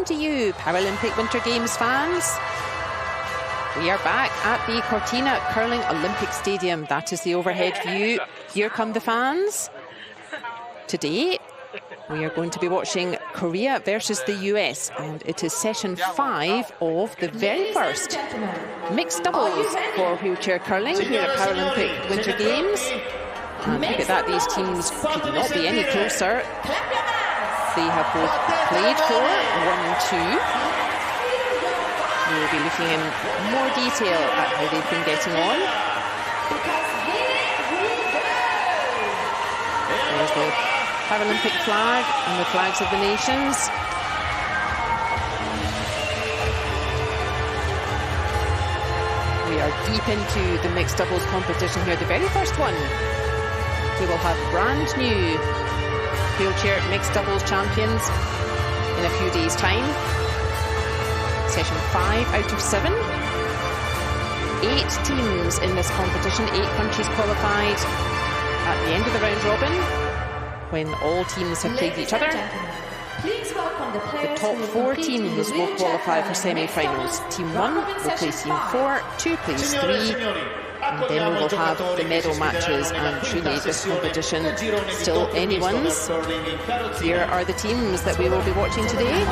welcome to you, Paralympic Winter Games fans. We are back at the Cortina Curling Olympic Stadium. That is the overhead view. Here come the fans. Today, we are going to be watching Korea versus the US, and it is session 5 of the very first mixed doubles for wheelchair curling here at Paralympic Winter Games. And look at that, these teams could not be any closer. They have both played for 1-2. We will be looking in more detail at how they've been getting on. There's the Paralympic flag and the flags of the nations. We are deep into the mixed doubles competition here, the very first one. We will have brand new wheelchair mixed doubles champions in a few days' time. Session 5 out of 7. 8 teams in this competition, 8 countries qualified at the end of the round robin, when all teams have played each other. The top 4 teams will qualify for semi-finals. Team 1 will play Team 4, 2 plays 3, and then we will have the medal matches, and truly this competition still anyone's. Here are the teams that we will be watching today.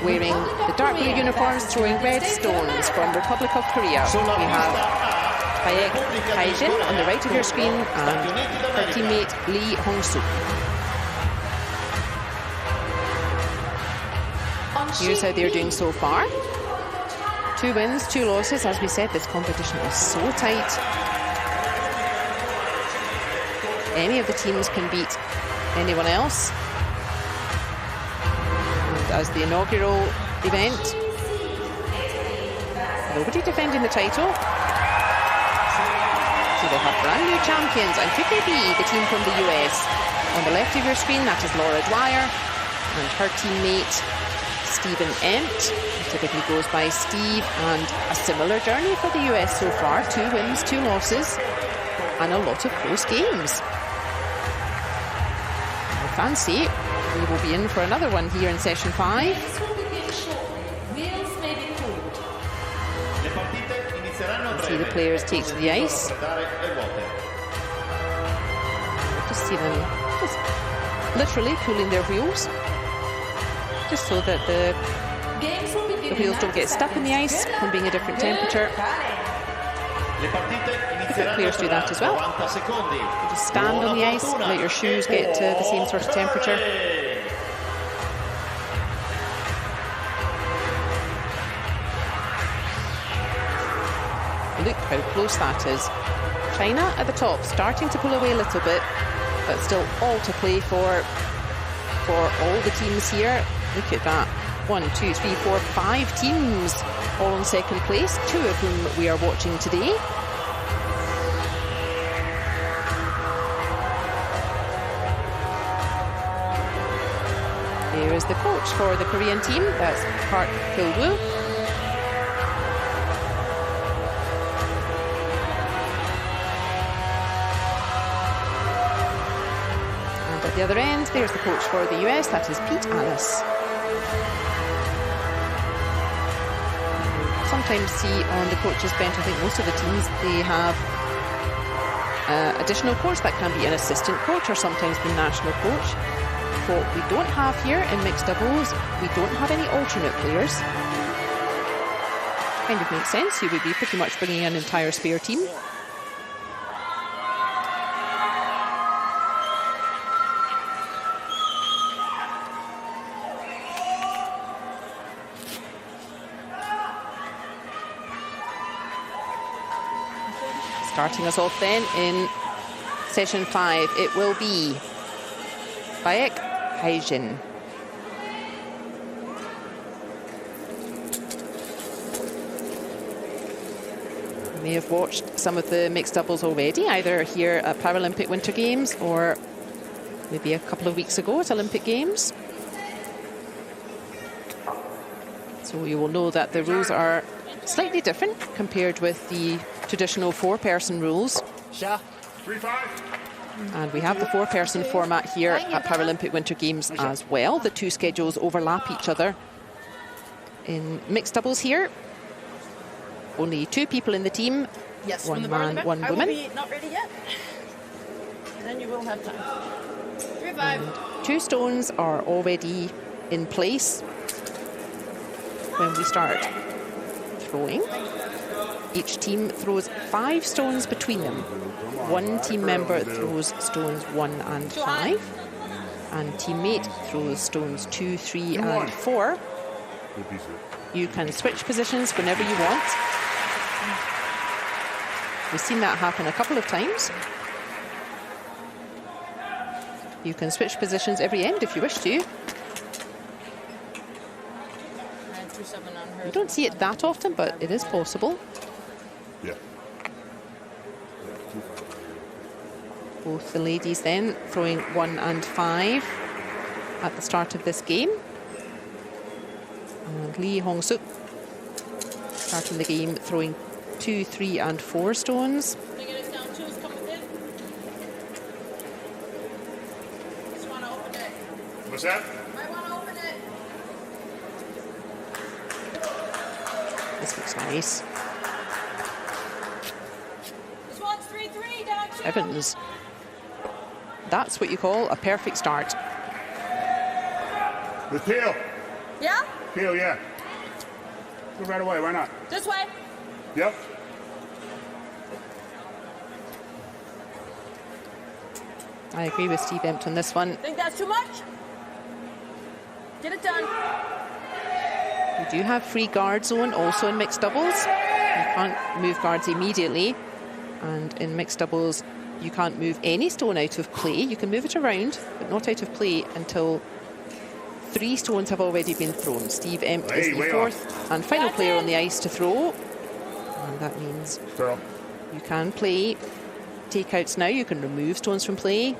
Wearing the dark blue uniforms, throwing red stones from Republic of Korea. We have Baek Haejin on the right of your screen and her teammate Lee Hong-suk. Here's how they're doing so far. 2 wins, 2 losses. As we said, this competition is so tight. Any of the teams can beat anyone else. And as the inaugural event, nobody defending the title. So they'll have brand new champions. And could they be the team from the US? On the left of your screen, that is Laura Dwyer and her teammate Stephen Ent. Typically goes by Steve, and a similar journey for the US so far. 2 wins, 2 losses, and a lot of close games. I fancy we will be in for another one here in session 5. See the players take to the ice. Just see them just literally cooling their wheels, just so that the wheels don't get stuck in the ice from being a different temperature. The players do that as well. You just stand on the ice, let your shoes get to the same sort of temperature. Look how close that is. China at the top, starting to pull away a little bit, but still all to play for all the teams here. Look at that. 1, 2, 3, 4, 5 teams all in second place, 2 of whom we are watching today. Here is the coach for the Korean team, that's Park Kil-woo. And at the other end, there's the coach for the US, that is Pete Alice. Sometimes see on the coaches bench, I think most of the teams, they have additional coach that can be an assistant coach or sometimes the national coach. What we don't have here in mixed doubles, we don't have any alternate players. Kind of makes sense, you would be pretty much bringing an entire spare team. Starting us off then in session 5, it will be Baek Haejin. You may have watched some of the mixed doubles already, either here at Paralympic Winter Games or maybe a couple of weeks ago at Olympic Games. So you will know that the rules are slightly different compared with the traditional 4-person rules. And we have the 4-person format here at Paralympic Winter Games as well. The 2 schedules overlap each other in mixed doubles here, only 2 people in the team. Yes, one from the man, one I will woman. be not ready yet. And then you will have time. 3-5. And 2 stones are already in place when we start throwing. Each team throws 5 stones between them. One team member throws stones 1 and 5, and teammate throws stones 2, 3, and 4. You can switch positions whenever you want. We've seen that happen a couple of times. You can switch positions every end if you wish to. You don't see it that often, but it is possible. Yeah. Both the ladies then throwing 1 and 5 at the start of this game. And Lee Hong-suk starting the game throwing 2, 3, and 4 stones. What's that? I want to open it. This looks nice. This one's 3-3, Dad. Evans. That's what you call a perfect start. With Peel. Yeah? Peel, yeah. Go right away, why not? This way. Yep. I agree with Steve Empt on this one. Think that's too much? Get it done. You do have free guard zone also in mixed doubles. You can't move guards immediately. And in mixed doubles, you can't move any stone out of play. You can move it around, but not out of play until 3 stones have already been thrown. Steve Empt is the 4th and final player on the ice to throw. And that means you can play takeouts now. You can remove stones from play.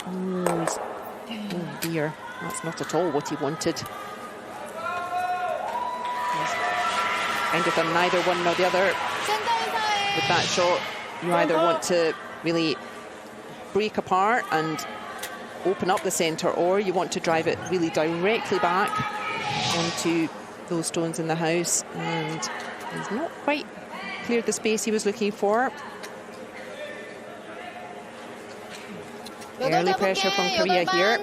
Oh dear, that's not at all what he wanted. He's kind of done neither one nor the other. With that shot, you either want to really break apart and open up the centre, or you want to drive it really directly back onto those stones in the house. And he's not quite cleared the space he was looking for. Early pressure from Korea here.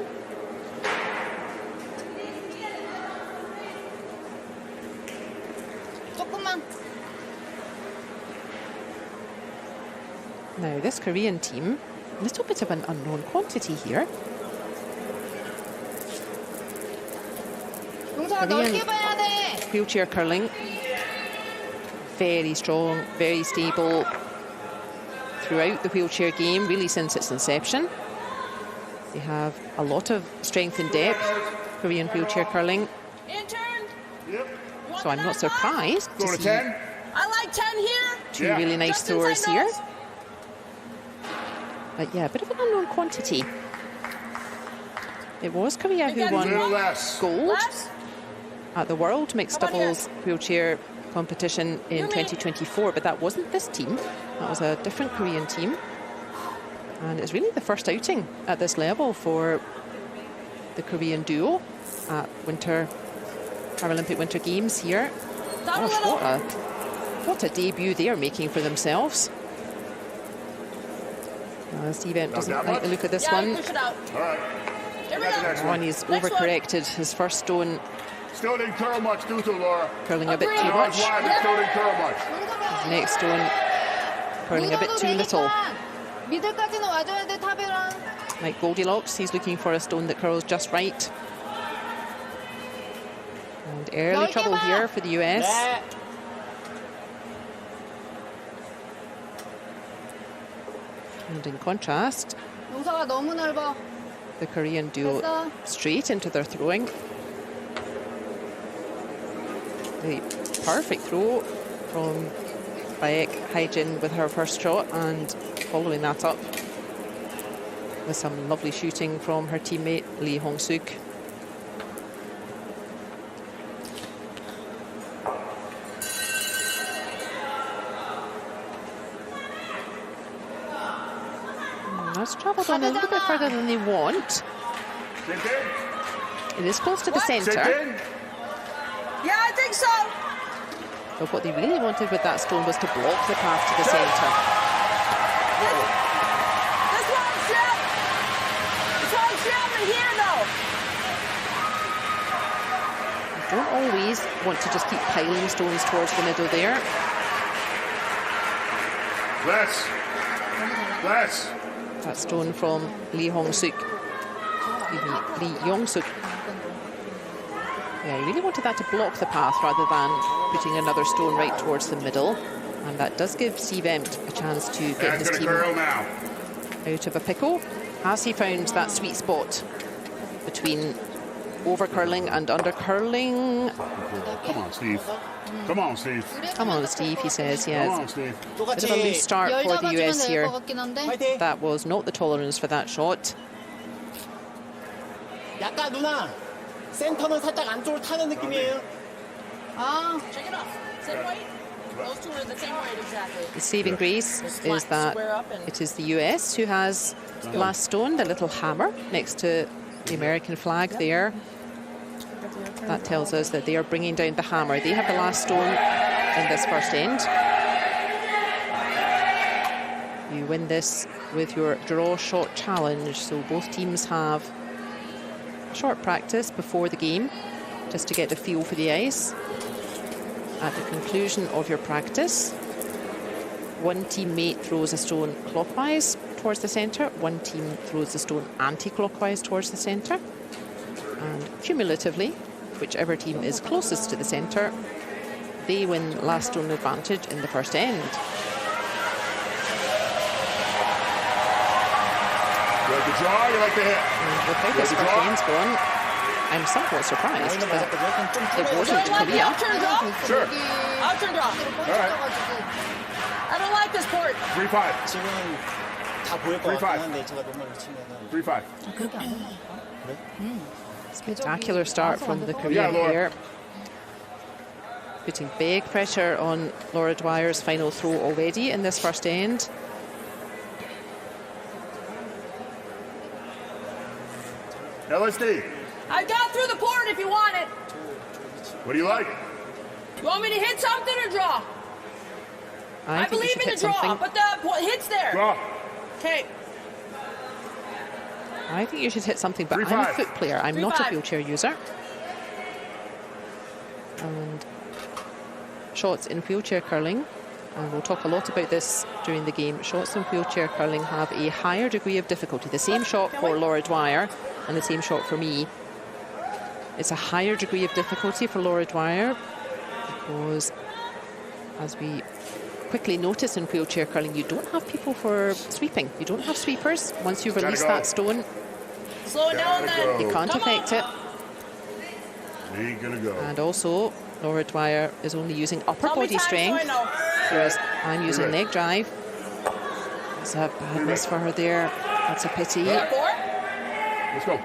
Now, this Korean team, a little bit of an unknown quantity here. Korean wheelchair curling, very strong, very stable throughout the wheelchair game, really since its inception. They have a lot of strength and depth, Korean wheelchair curling. So I'm not surprised to see I like 10 here. 2 really nice throwers here. But yeah, a bit of an unknown quantity. It was Korea who won gold at the World Mixed Doubles Wheelchair competition in 2024, but that wasn't this team. That was a different Korean team. And it's really the first outing at this level for the Korean duo at Paralympic Winter Games here. Gosh, what a debut they are making for themselves. Steve Empt doesn't like the look of this one. Push it out. All right. One, he's overcorrected his first stone. Still didn't curl much, do too, Laura. Curling a bit too much. Still didn't curl much. His next stone curling a bit too little. Like Goldilocks, he's looking for a stone that curls just right. And early trouble here for the US. And in contrast, the Korean duo straight into their throwing. The perfect throw from Baek Haejin with her first shot, and following that up with some lovely shooting from her teammate Lee Hong-suk. That's travelled on a little bit further than they want. It is close to the centre. Yeah, I think so. But what they really wanted with that stone was to block the path to the centre. This won't ship. This won't ship in here, though. You don't always want to just keep piling stones towards the middle there. Less. That stone from Lee Hong-suk. Excuse me, Lee Yong-suk. Yeah, he really wanted that to block the path rather than putting another stone right towards the middle. And that does give Steve Empt a chance to get his team out of a pickle. Has he found that sweet spot between over-curling and under-curling? Come on, Steve. Come on, Steve. Come on, Steve, he says, yes. Come on, Steve. Bit of a loose start for the US here. That was not the tolerance for that shot. 약간 누나 센터는 살짝 안쪽으로 타는 느낌이에요. Check it off. Same weight. Those two are the same weight, exactly. The saving grace is that it is the US who has last stone, the little hammer next to the American flag there. That tells us that they are bringing down the hammer. They have the last stone in this first end. You win this with your draw shot challenge. So both teams have short practice before the game, just to get a feel for the ice. At the conclusion of your practice, one teammate throws a stone clockwise towards the centre, one team throws the stone anti-clockwise towards the centre, and cumulatively, whichever team is closest to the centre, they win last stone advantage in the first end. You like the draw, you like the hit? And with how this first end's gone, I'm somewhat surprised that it wasn't Korea. Sure. I'll turn draw. All right. I don't like this port. 3-5. 지금 다 보일 것 같긴 3-5. 한데 제가 너무 치면은 3-5. Spectacular start from the Korean Laura. player. Putting big pressure on Laura Dwyer's final throw already in this first end. LSD. I got through the port if you want it. What do you like? You want me to hit something or draw? I think you believe should in the hit draw, something. but the hit's there. Draw. Okay. I think you should hit something, but 3-5. I'm a foot player. I'm not a 3-5. wheelchair user. And shots in wheelchair curling, and we'll talk a lot about this during the game, shots in wheelchair curling have a higher degree of difficulty. The same shot for Laura Dwyer and the same shot for me. It's a higher degree of difficulty for Laura Dwyer because, as we quickly notice in wheelchair curling, you don't have people for sweeping. You don't have sweepers. Once you release that stone, Slow it down then. you can't affect it. Ain't gonna go. And also, Laura Dwyer is only using upper Tell me body time so I strength, know. whereas I'm using Right. leg drive. It's a bad miss for her there. That's a pity. 4? Let's go.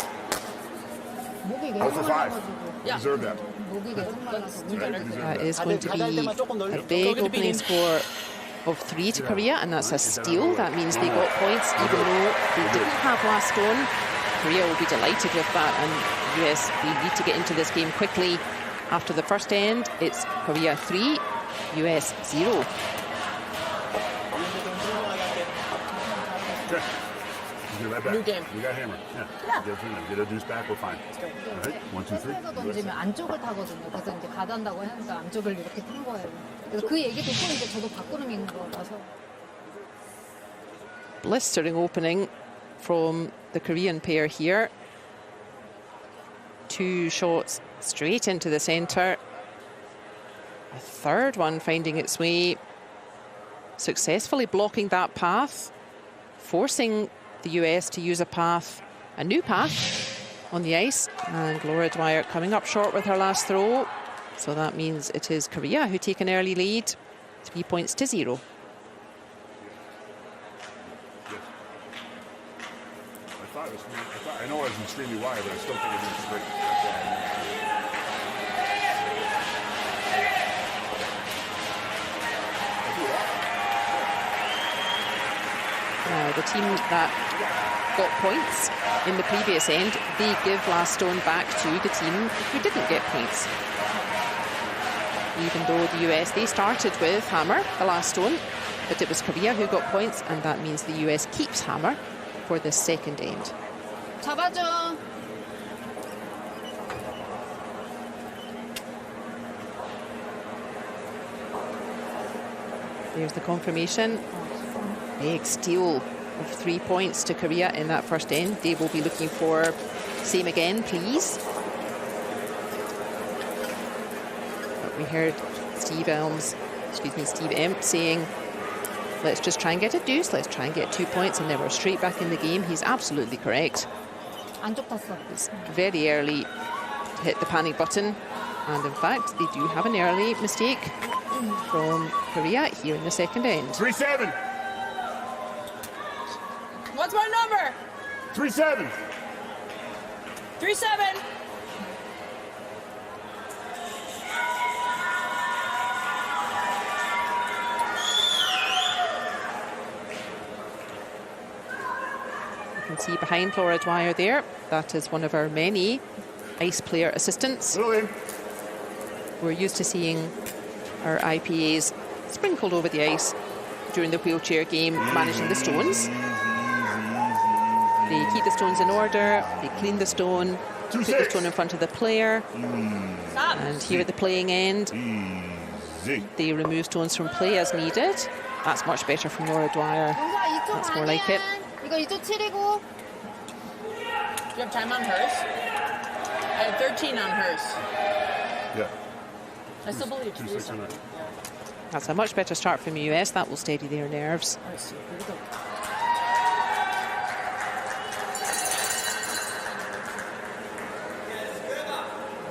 0 for 5. Yeah. Deserve that. That is going to be a big opening score of 3 to Korea, and that's a steal. That means they got points even though they didn't have last stone. Korea will be delighted with that, and US, we need to get into this game quickly. After the first end, it's Korea 3, US 0. Okay. Get right back. New game. We got hammer. Yeah. Get a deuce back, we're fine. All right. 1, 2, 3. 던지면 안쪽을 타거든요. 그래서 이제 가단다고 하니까 안쪽을 이렇게 탄 거예요. 그래서 그 얘기 듣고 이제 저도 바꾸는 인 거라서. Blistering opening from the Korean pair here. 2 shots straight into the centre. A third one finding its way, successfully blocking that path, forcing the US to use a new path on the ice. And Laura Dwyer coming up short with her last throw. So that means it is Korea who take an early lead, 3 points to 0. I know it was extremely wide, but I still think it was great. The team that got points in the previous end, they give last stone back to the team who didn't get points. even though the US, they started with hammer, the last stone, but it was Korea who got points, and that means the US keeps hammer for the second end. 잡아줘. There's the confirmation. Big steal of 3 points to Korea in that first end. They will be looking for same again, please. But we heard Steve Emp saying, let's just try and get a deuce, let's try and get 2 points, and then we're straight back in the game. He's absolutely correct. 안쪽 탔어. It's very early to hit the panic button, and in fact they do have an early mistake from Korea here in the second end. 3-7. What's my number? 3-7. 3-7. You can see behind Laura Dwyer there, that is one of our many ice player assistants. We're used to seeing our IPAs sprinkled over the ice during the wheelchair game, managing the stones. They keep the stones in order, they clean the stone, put the stone in front of the player, and here at the playing end, they remove stones from play as needed. That's much better from Laura Dwyer. That's more like it. 이거 2초 7이고. Do you have time on hers? I have 13 on hers. Yeah. I still believe 2-6. That's a much better start from the US. That will steady their nerves. I see. Here we go.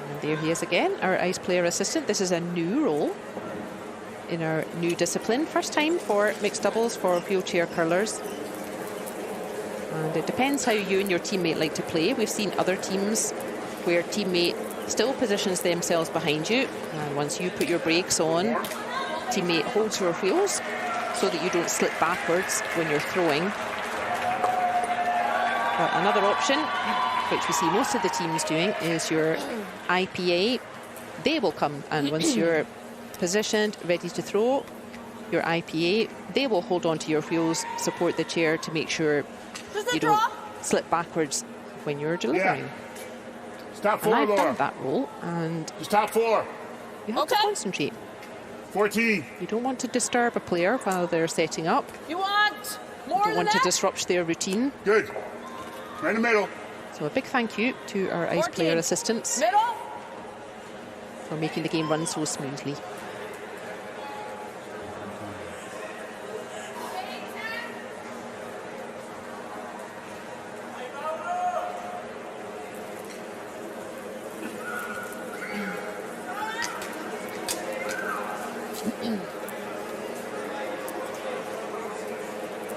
And there he is again, our ice player assistant. This is a new role in our new discipline. First time for mixed doubles for wheelchair curlers. And it depends how you and your teammate like to play. We've seen other teams where teammate still positions themselves behind you, and once you put your brakes on, teammate holds your wheels so that you don't slip backwards when you're throwing. But another option, which we see most of the teams doing, is your IPA. They will come, and once you're positioned, ready to throw, your IPA, they will hold on to your wheels, support the chair to make sure you don't slip backwards when you're delivering. Yeah. Stop 4, and I've Laura. done that role, and Just top 4. you have to concentrate. 14. You don't want to disturb a player while they're setting up. You want more You don't than want to that? disrupt their routine. Good. Right in the middle. So a big thank you to our ice 14. player assistants Middle? for making the game run so smoothly.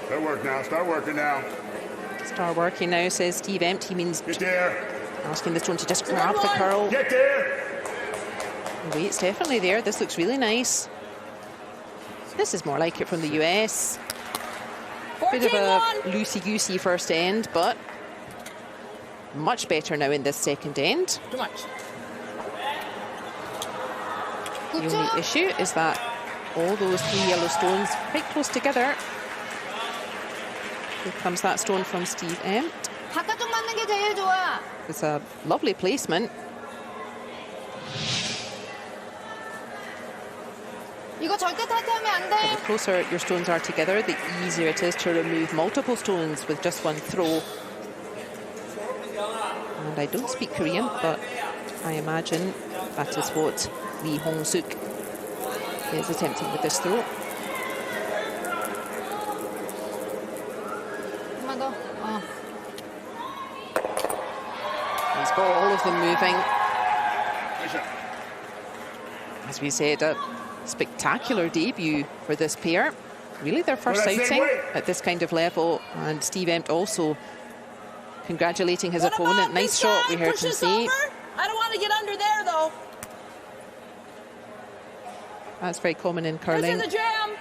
Start work now. Start working now. Start working now, says Steve Empt. He means Get there. asking the stone to just grab the curl. Get there. The weight's definitely there. This looks really nice. This is more like it from the US. Bit of a 14-1. loosey-goosey first end, but much better now in this second end. Too much. The only issue is that all those 3 yellow stones quite close together. Here comes that stone from Steve Empt. 바깥쪽 맞는 게 제일 좋아. It's a lovely placement. 이거 절대 탈퇴하면 안 But 돼. the closer your stones are together, the easier it is to remove multiple stones with just one throw. And I don't speak Korean, but I imagine that is what Lee Hong-suk is attempting with this throw. 한번 더. He's got all of them moving. Nice shot. As we said, a spectacular debut for this pair. Really their first Well, that's outing it, wait. at this kind of level. And Steve Empt also congratulating his What opponent. about Nice this shot, we side? heard Push him this say. over? I don't want to get under there, though. That's very common in This curling. is a jam.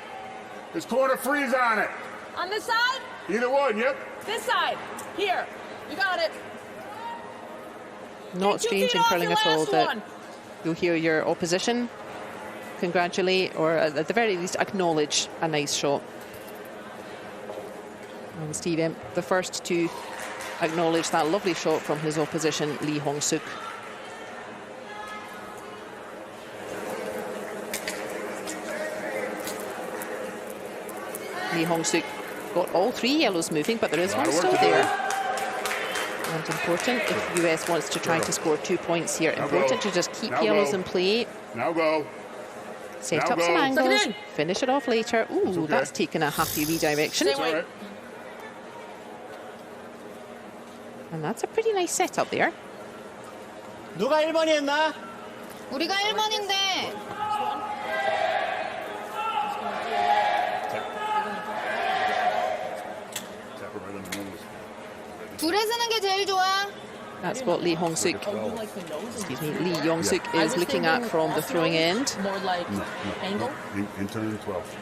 This corner freeze on it. On this side? Either one, yep. This side. Here. You got it. Not Take 2 strange feet in off curling your at all last that one. you'll hear your opposition congratulate, or at the very least acknowledge a nice shot. And Steve Emp, the first to acknowledge that lovely shot from his opposition, Lee Hong-suk. Lee Hong-suk got all 3 yellows moving, but there is one still there. And important, if US wants to try to score 2 points here, important to just keep yellows in play. Now go. Set Now up some go. angles, finish it off later. Ooh, okay. that's taken a happy redirection. Same way. And that's a pretty nice setup there. 누가 1번이 했나? 우리가 1번인데 Tap it right on the nose. 둘에 쓰는 게 제일 좋아. That's what Lee Hong-suk, Oh, you like the nose? excuse me, Lee Yong-suk I is was looking thinking at from the off throwing nose, end. More like angle? In turn 12.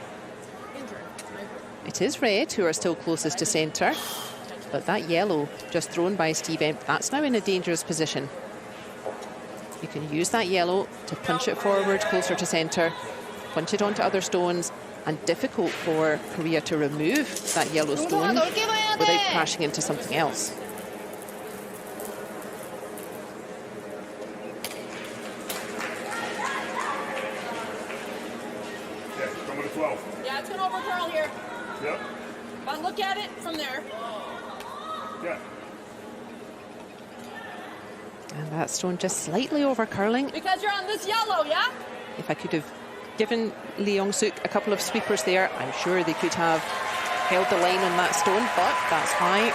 It is red who are still closest to centre, but that yellow just thrown by Steve Emp, that's now in a dangerous position. You can use that yellow to punch it forward closer to centre, punch it onto other stones, and difficult for Korea to remove that yellow stone 넓게 봐야 돼. without crashing into something else. Yeah, coming to 12. Yeah, it's going to overcurl here. Yep. But look at it from there. Yeah. And that stone just slightly over curling. Because you're on this yellow, yeah? If I could have given Lee Yong-suk a couple of sweepers there, I'm sure they could have held the line on that stone, but that's why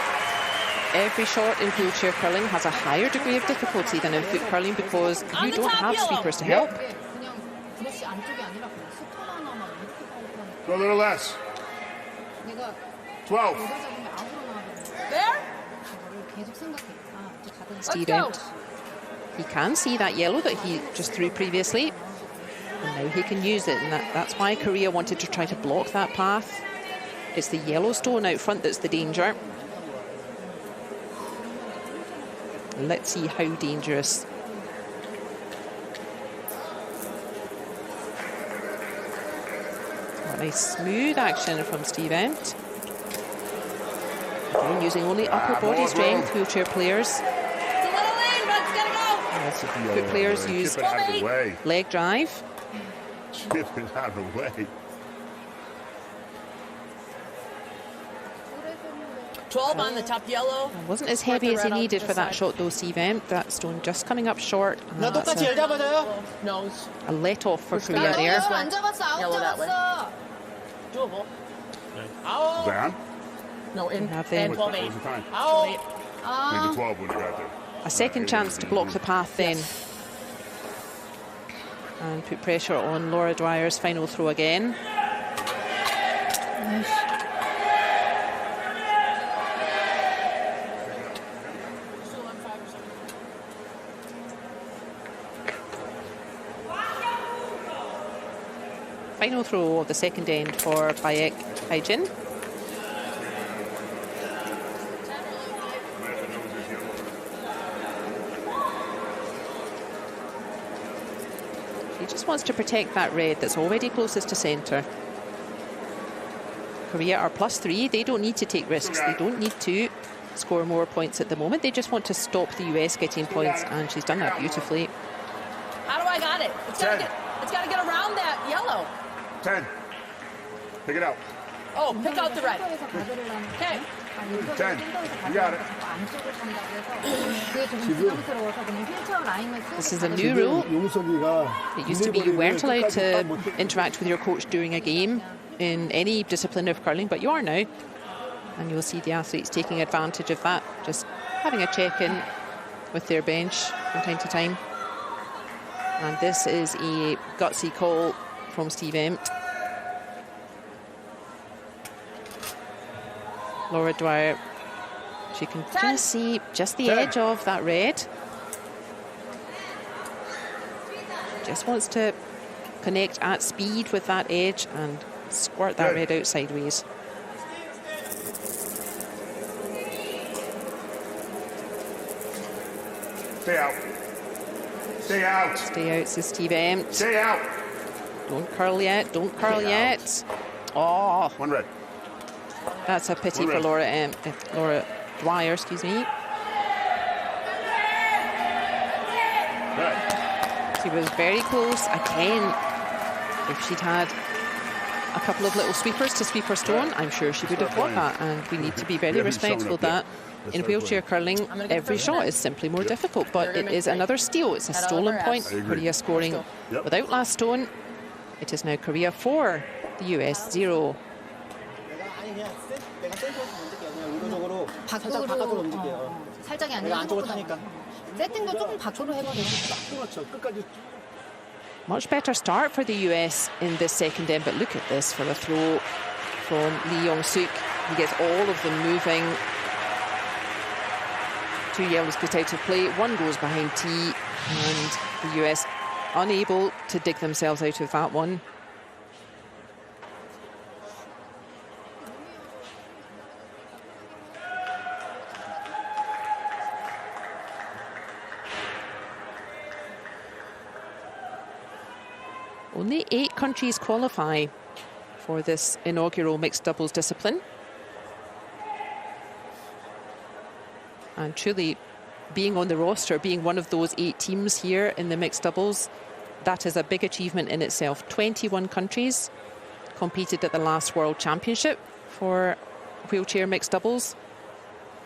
every shot in wheelchair curling has a higher degree of difficulty than in foot curling, because you don't have sweepers to help. 그냥 브러쉬 안쪽이 아니라 그냥 스톤 하나만 이렇게 깔고 Go a little less. 내가 12. 여덟 잡으면 아무로 나가거든. There? 저거를 계속 생각해. 아, 이제 가든 Steve go. Emp, he can see that yellow that he just threw previously, and now he can use it, and that's why Korea wanted to try to block that path. It's the yellow stone out front that's the danger. Let's see how dangerous. What nice smooth action from Steve Emp. Again, using only upper body strength, wheelchair players. It's a little in, but it's going to go. Foot players use Chip it out of the way. leg drive. Chip it out of the way. 12 on the top yellow. Wasn't as heavy as he needed for that shot though, Steve Emp. That stone just coming up short. And 나 that's 똑같이 열 잡아줘요. Nose. a let off for Korea 나 there. 안 잡았어. 아웃 Yellow that way. 잡았어. Doable. Out. Down. No, in. Nothing. And What 12 was the time? Out. Maybe 12 when you got there. A second chance to block the path then. And put pressure on Laura Dwyer's final throw again. Final throw of the second end for Bayek Haijin. He just wants to protect that red that's already closest to centre. Korea are +3. They don't need to take risks. They don't need to score more points at the moment. They just want to stop the US getting points, and she's done that beautifully. How do I got it? It's got to get around that yellow. 10. Pick it out. Oh, pick out the red. 센터에서 가드를 Okay. 하는 10. You got it. 안쪽을 간다고 해서 그게 좀 부담스러워서 그냥 휠체어 라인을 This 쓰고 is a new rule. 용석이가 It used to be you weren't allowed to interact with your coach during a game in any discipline of curling, but you are now. And you'll see the athletes taking advantage of that, just having a check-in with their bench from time to time. And this is a gutsy call from Steve Emp. Laura Dwyer, she can just see just the edge of that red. Just wants to connect at speed with that edge and squirt that red out sideways. Stay out. Stay out. Stay out, says Steve Emp. Stay out. Don't curl yet. Don't curl yet. Oh, One red. that's a pity One for red. Laura Dwyer, excuse me. Red. She was very close. Again, if she'd had a couple of little sweepers to sweep her stone, I'm sure she would have got that. And we need to be very Yeah, he's showing respectful up there. that in wheelchair curling, get every first shot net. is simply more difficult. But it is another steal. It's a Head on stolen over point. halves. I agree. Korea scoring Yep. without last stone. It is now Korea 4, the US 0. 내가 센터에서 던질게. 그냥 의도적으로 살짝 밖으로 바깥으로 던질게요. 살짝이 내가 아니라 안쪽으로 생각보다 타니까. 세팅도 조금 밖으로 해버리고 그렇죠. 끝까지. Much better start for the US in this second end, but look at this for a throw from Lee Yong-suk. He gets all of them moving. 2 yellows put out of play, 1 goes behind T, and the US unable to dig themselves out of that one. Only 8 countries qualify for this inaugural mixed doubles discipline. And truly, being on the roster, being one of those 8 teams here in the mixed doubles, that is a big achievement in itself. 21 countries competed at the last World Championship for wheelchair mixed doubles.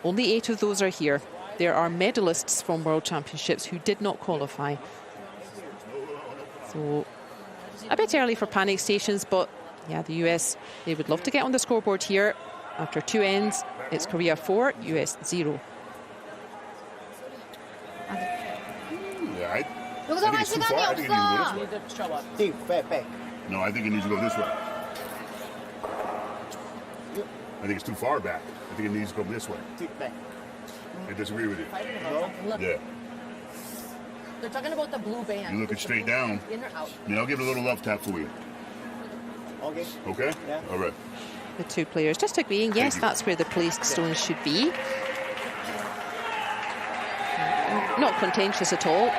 Only 8 of those are here. There are medalists from World Championships who did not qualify. So a bit early for panic stations, but yeah, the US, they would love to get on the scoreboard here. After 2 ends, it's Korea 4, US 0. Yeah, I 여기서 think 할 it's too 시간이 far. I think it needs to go this 없어. way. Need to show up. Dig, back. No, I think it needs to go this way. I think it's too far back. I think it needs to go this way. Dig, back. I disagree with you. Fighting about something. Look, Yeah. they're talking about the blue band. You're looking It's the straight blue- down. In or out? Yeah, I'll give it a little love tap for you. Okay. Okay? Yeah. All right. The 2 players just agreeing, yes, you. that's where the placed stones should be. Not contentious at all.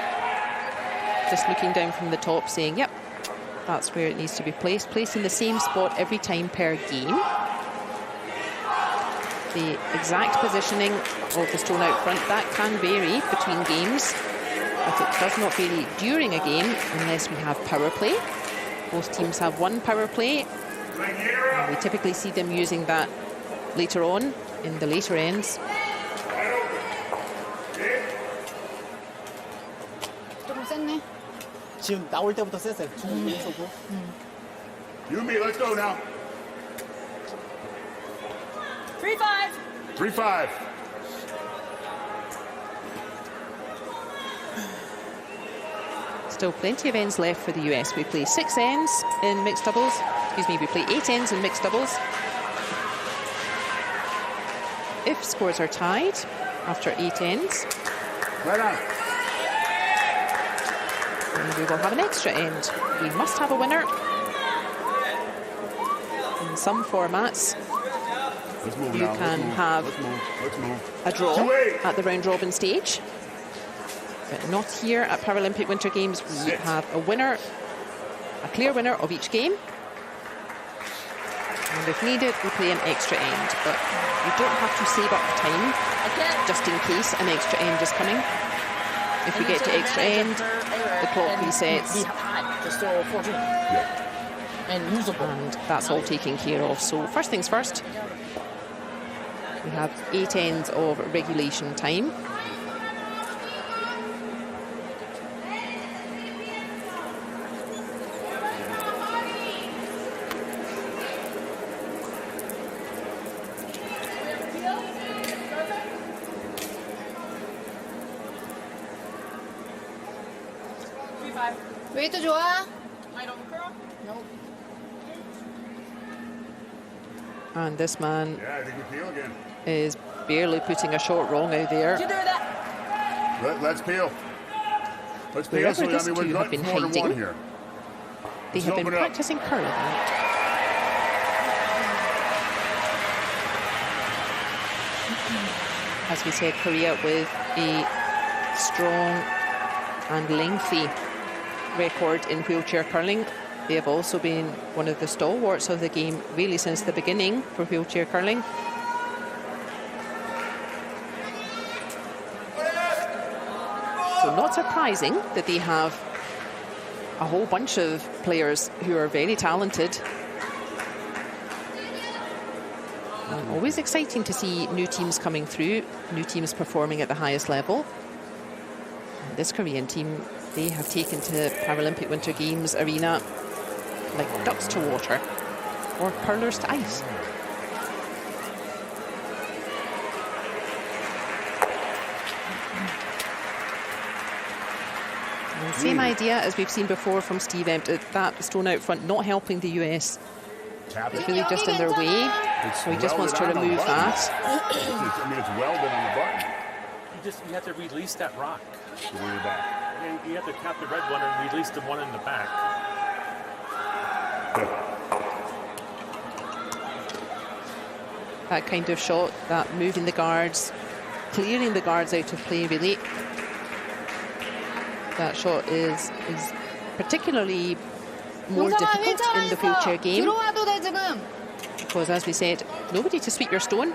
Just looking down from the top saying, yep, that's where it needs to be placed. Placed in the same spot every time per game. The exact positioning of the stone out front, that can vary between games, but it does not vary during a game unless we have power play. Both teams have 1 power play. And we typically see them using that later on in the later ends. 조금 셌네. 지금 나올 때부터 셌어요. 충분히 쏘고. You and me, let's go now. 3-5. 3-5. Still plenty of ends left for the US. We play 6 ends in mixed doubles. Excuse me, we play 8 ends in mixed doubles. If scores are tied after 8 ends, Right on. then we will have an extra end. We must have a winner. In some formats, Let's move You now. can let's move. have Let's move. Let's move. a draw 2-8. at the round robin stage. But not here at Paralympic Winter Games. We 6. have a winner, a clear winner of each game. And if needed, we play an extra end. But you don't have to save up time Okay. just in case an extra end is coming. If we And you get to take extra advantage end, of her error the clock and resets. Be high. Just throw 14. Yeah. And usable. And that's all taken care of. So first things first, we have 8 ends of regulation time. 웨이트 좋아? I don't curl. No. And this man Yeah, I think we peel again. is barely putting a shot wrong out there. You do that. Let's peel. Let's peel. Wherever So, these we're two have not been 4 to 1 hiding. here. They Let's have been open it up. practicing curling. As we said, Korea with a strong and lengthy record in wheelchair curling. They have also been one of the stalwarts of the game really since the beginning for wheelchair curling. So not surprising that they have a whole bunch of players who are very talented. And always exciting to see new teams coming through, new teams performing at the highest level. And this Korean team, they have taken to Paralympic Winter Games arena like ducks to water or hurlers to ice. And same idea as we've seen before from Steve Empt, that stone out front not helping the US. It's really just in their way, so he just wants to remove that. I mean, it's welded on the button. You have to release that rock. Way back. You have to tap the red one and release the one in the back. That kind of shot, that moving the guards, clearing the guards out of play really. That shot is particularly more difficult in the wheelchair game because, as we said, nobody to sweep your stone.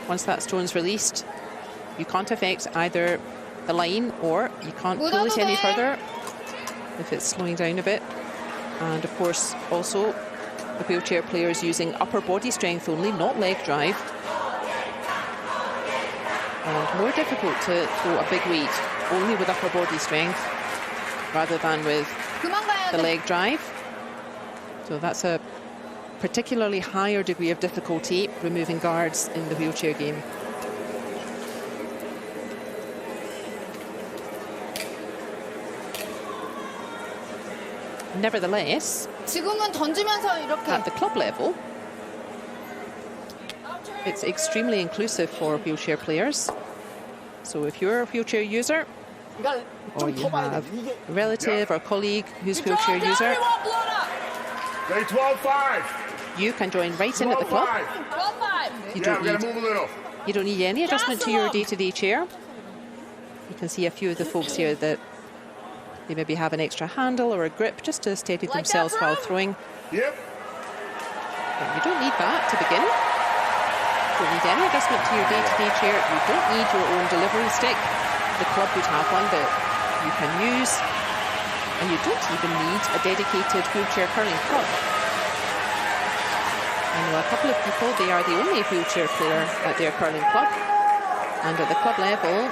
Once that stone's released, you can't affect either the line or you can't pull it any further if it's slowing down a bit. And of course also the wheelchair players using upper body strength only, not leg drive. And more difficult to throw a big weight only with upper body strength rather than with the leg drive. So that's a particularly higher degree of difficulty removing guards in the wheelchair game. Nevertheless, at the club level, it's extremely inclusive for wheelchair players. So if you're a wheelchair user, or you have a relative or colleague who's a wheelchair user, Day 12-5. you can join right in at the club. You don't need any adjustment to your day-to-day chair. You can see a few of the folks here that they maybe have an extra handle or a grip just to steady themselves while throwing. Yep. But you don't need that to begin. You don't need any adjustment to your day-to-day chair. You don't need your own delivery stick. The club would have one that you can use. And you don't even need a dedicated wheelchair curling club. I know a couple of people, they are the only wheelchair player at their curling club. And at the club level,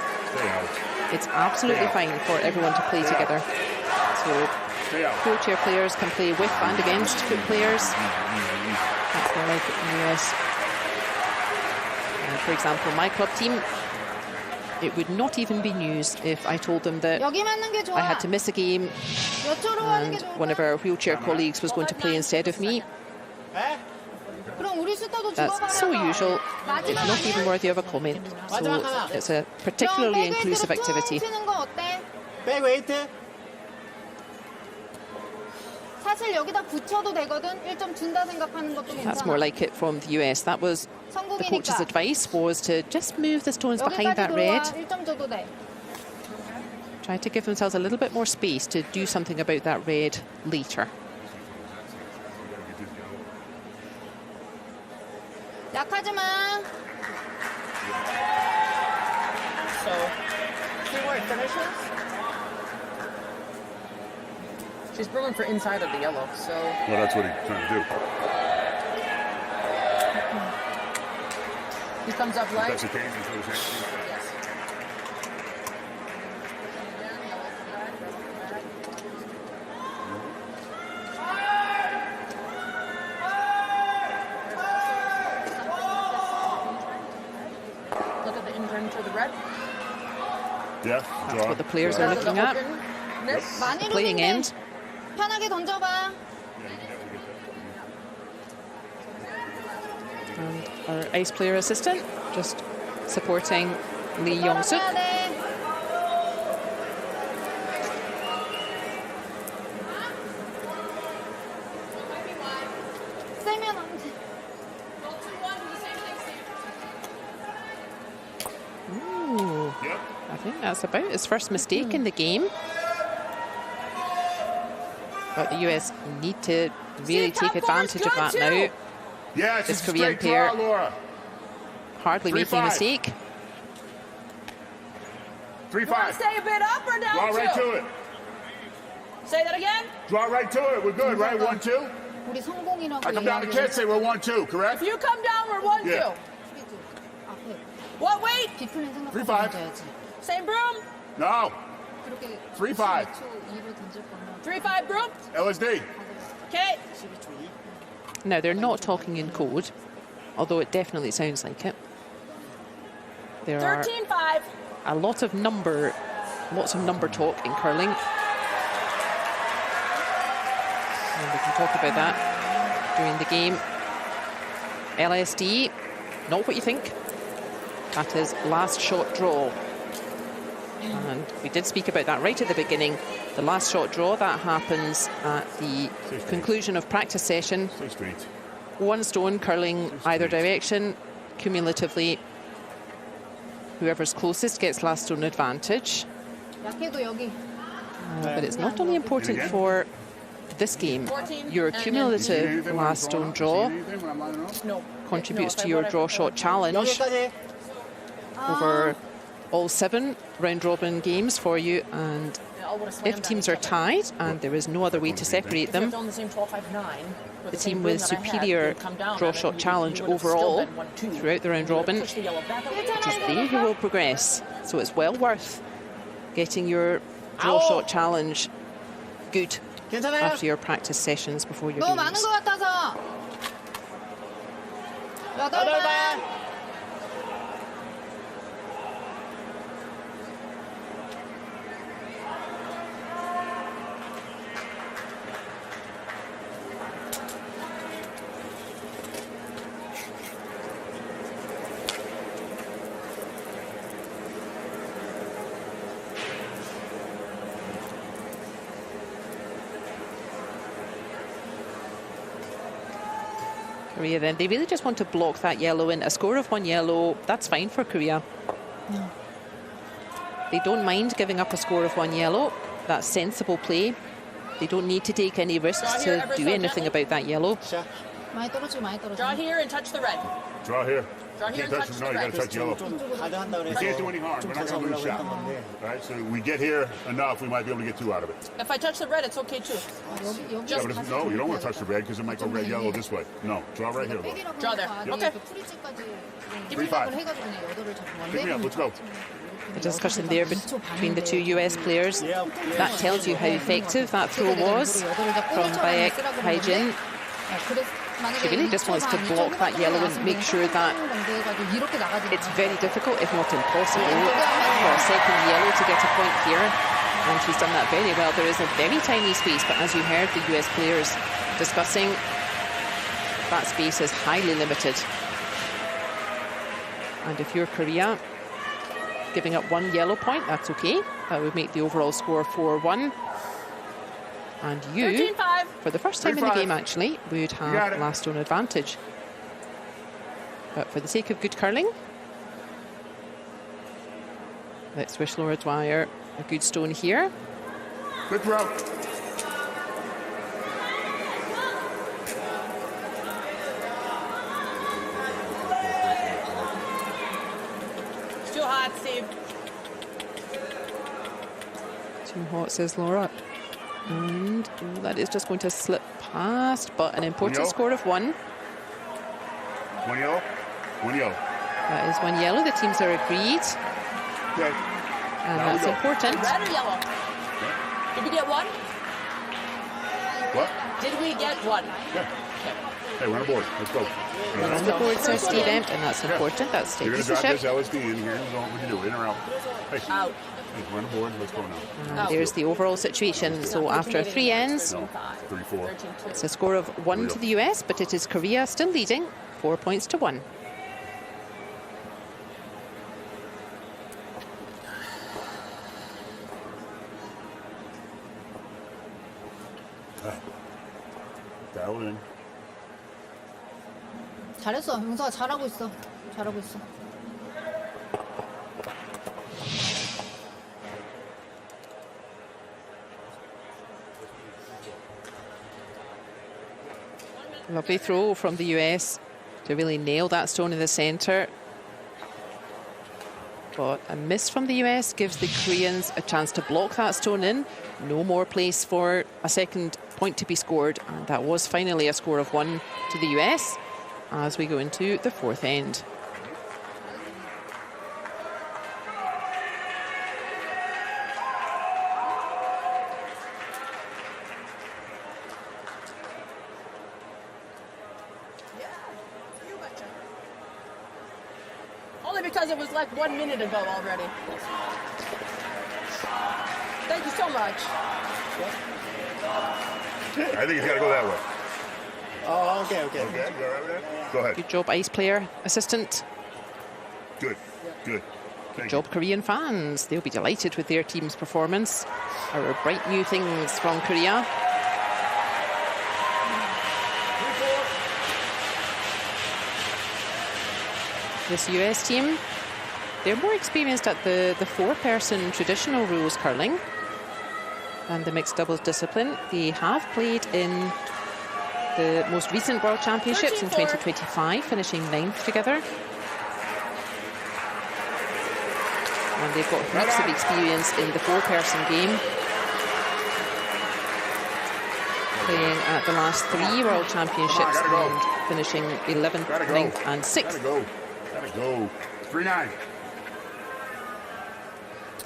it's absolutely fine for everyone to play together. So wheelchair players can play with and against foot players. That's more like it in the US. For example, my club team, it would not even be news if I told them that I had to miss a game and one of our wheelchair colleagues was going to play instead of me. That's so usual, it's not even worthy of a comment. So it's a particularly inclusive activity. That's more like it from the US. That was the coach's advice, was to just move the stones behind that red. Try to give themselves a little bit more space to do something about that red later. So, see where it finishes? She's going for inside of the yellow, so... Well, that's what he's trying to do. He comes up light. That's the case. Yes. Look at the intern to the red. Yeah, that's what the players are looking at. The playing end. And our ice player assistant just supporting Lee Young-suk. Ooh, I think that's about his first mistake in the game. But the US need to really take advantage of that now. Yeah, it's This just a Korean straight draw, pair. Laura. Hardly making a 3-5. mistake. 3-5. Stay a bit up or down Draw right two? to it. Say that again. Draw right to it. We're good, right? 1-2. 우리 성공이라고 I come down to 이야기를 kids, say we're 1-2, correct? If you come down, we're 1-2. Yeah. 앞에 What weight? 비틀린 생각하고 3-5. 던져야지. Same broom. No. 그렇게 3-5. 12초 2로 던질 거면 3-5 broom. LSD. Okay. Now, they're not talking in code, although it definitely sounds like it. There are 13-5. lots of number talk in curling. And we can talk about that during the game. LSD, not what you think. That is last shot draw. And we did speak about that right at the beginning. The last shot draw, that happens at the conclusion of practice session. 6 streets. 1 stone curling either direction, cumulatively. Whoever's closest gets last stone advantage. 약해도 여기 But it's not only important for this game. Your cumulative last stone draw No. contributes to your draw shot challenge 여기까지. over all 7 round-robin games for you. And if teams are tied and there is no other way to separate them, the team with superior draw shot challenge overall throughout the round-robin, it is they who will progress. So it's well worth getting your draw shot challenge good 괜찮아요? after your practice sessions before your 너무 많은 games. 것 같아서 8발 8발. Korea then, they really just want to block that yellow in. A score of 1 yellow, that's fine for Korea. They don't mind giving up a score of 1 yellow. That's sensible play. They don't need to take any risks to do anything about that yellow. 시작. 많이 떨어지고 많이 떨어지고 Draw here and touch the red. Draw here. Draw here Can't and touch touch no, the you red. gotta touch yellow. 좀 가져간다 We 그래서 can't do any harm. We're not 좀 gonna lose a 가져오려고 shot. 했던 건데. All right, so we get here enough, we might be able to get 2 out of it. If I touch the red, it's okay too. 여기 Yeah, but if, no, you don't want to touch the red because it might go red, yellow this way. No, draw right here, Laura. Draw there. Okay. 프리즈까지 3-5. 해가지고 그냥 8을 잡은 Pick me up, let's go. The discussion there between the 2 US players, that tells you how effective that throw was from Baek Haijin. She really just wants to block that yellow and make sure that it's very difficult, if not impossible, for a second yellow to get a point here. And she's done that very well. There is a very tiny space, but as you heard the US players discussing, that space is highly limited. And if you're Korea, giving up 1 yellow point, that's okay. That would make the overall score 4-1. And you, 13-5. for the first time in the 3-5. game actually, would got have it. last stone advantage. But for the sake of good curling, let's wish Laura Dwyer a good stone here. Good throw. It's too hot, Steve. Too hot, says Laura. And that is just going to slip past, but an important yellow. score of 1. 1 yellow. 1 yellow. That is 1 yellow. The teams are agreed, Okay. and Now we that's go. important. Red or yellow? Did we get 1? What? Did we get 1? Yeah. Hey, we're on the board. Let's go. We're on the board, says Steve Empt, and that's important. That's You're state going to drop leadership. this LSD in here. What do you do? In or out? Hey, Out. hey, we're on the board. Let's go now. And there's the overall situation. So after 3 ends, No. 3-4. it's a score of 1 to the US, but it is Korea still leading, 4 points to 1. Dial it in. 잘했어. 용서가 잘하고 있어. 잘하고 있어. Lovely throw from the US to really nail that stone in the centre. But a miss from the US gives the Koreans a chance to block that stone in. No more place for a second point to be scored. And that was finally a score of 1 to the US as we go into the fourth end. Only because it was like 1 minute ago already. Thank you so much. I think he's got to go that way. Oh, okay. Okay, you all right with that? Go ahead. Good job, ice player, assistant. Good. Good. Good job, Korean fans. They'll be delighted with their team's performance. Our bright new things from Korea. This US team, they're more experienced at the four-person traditional rules curling than the mixed doubles discipline. They have played in the most recent World Championships in 2025, finishing 9th together. And they've got heaps of experience in the four-person game, playing at the last 3 World Championships and finishing 11th, 9th and 6th. Gotta go. 3-9.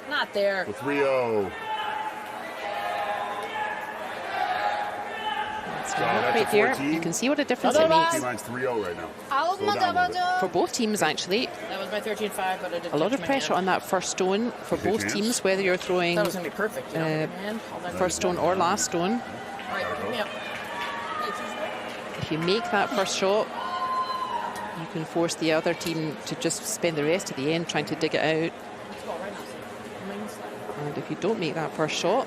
Not there. 3-0. Right there, you can see what a difference it makes. T-mine's 3-0 right now. 아웃만 잡아줘. For both teams, actually, That was my 13-5, but I did a lot of pressure on that first stone for both teams, whether you're throwing That was going to be perfect. You know, man. All that first stone or last stone. All right, pick me up. If you make that first shot, you can force the other team to just spend the rest of the end trying to dig it out. Let's go right now. And if you don't make that first shot,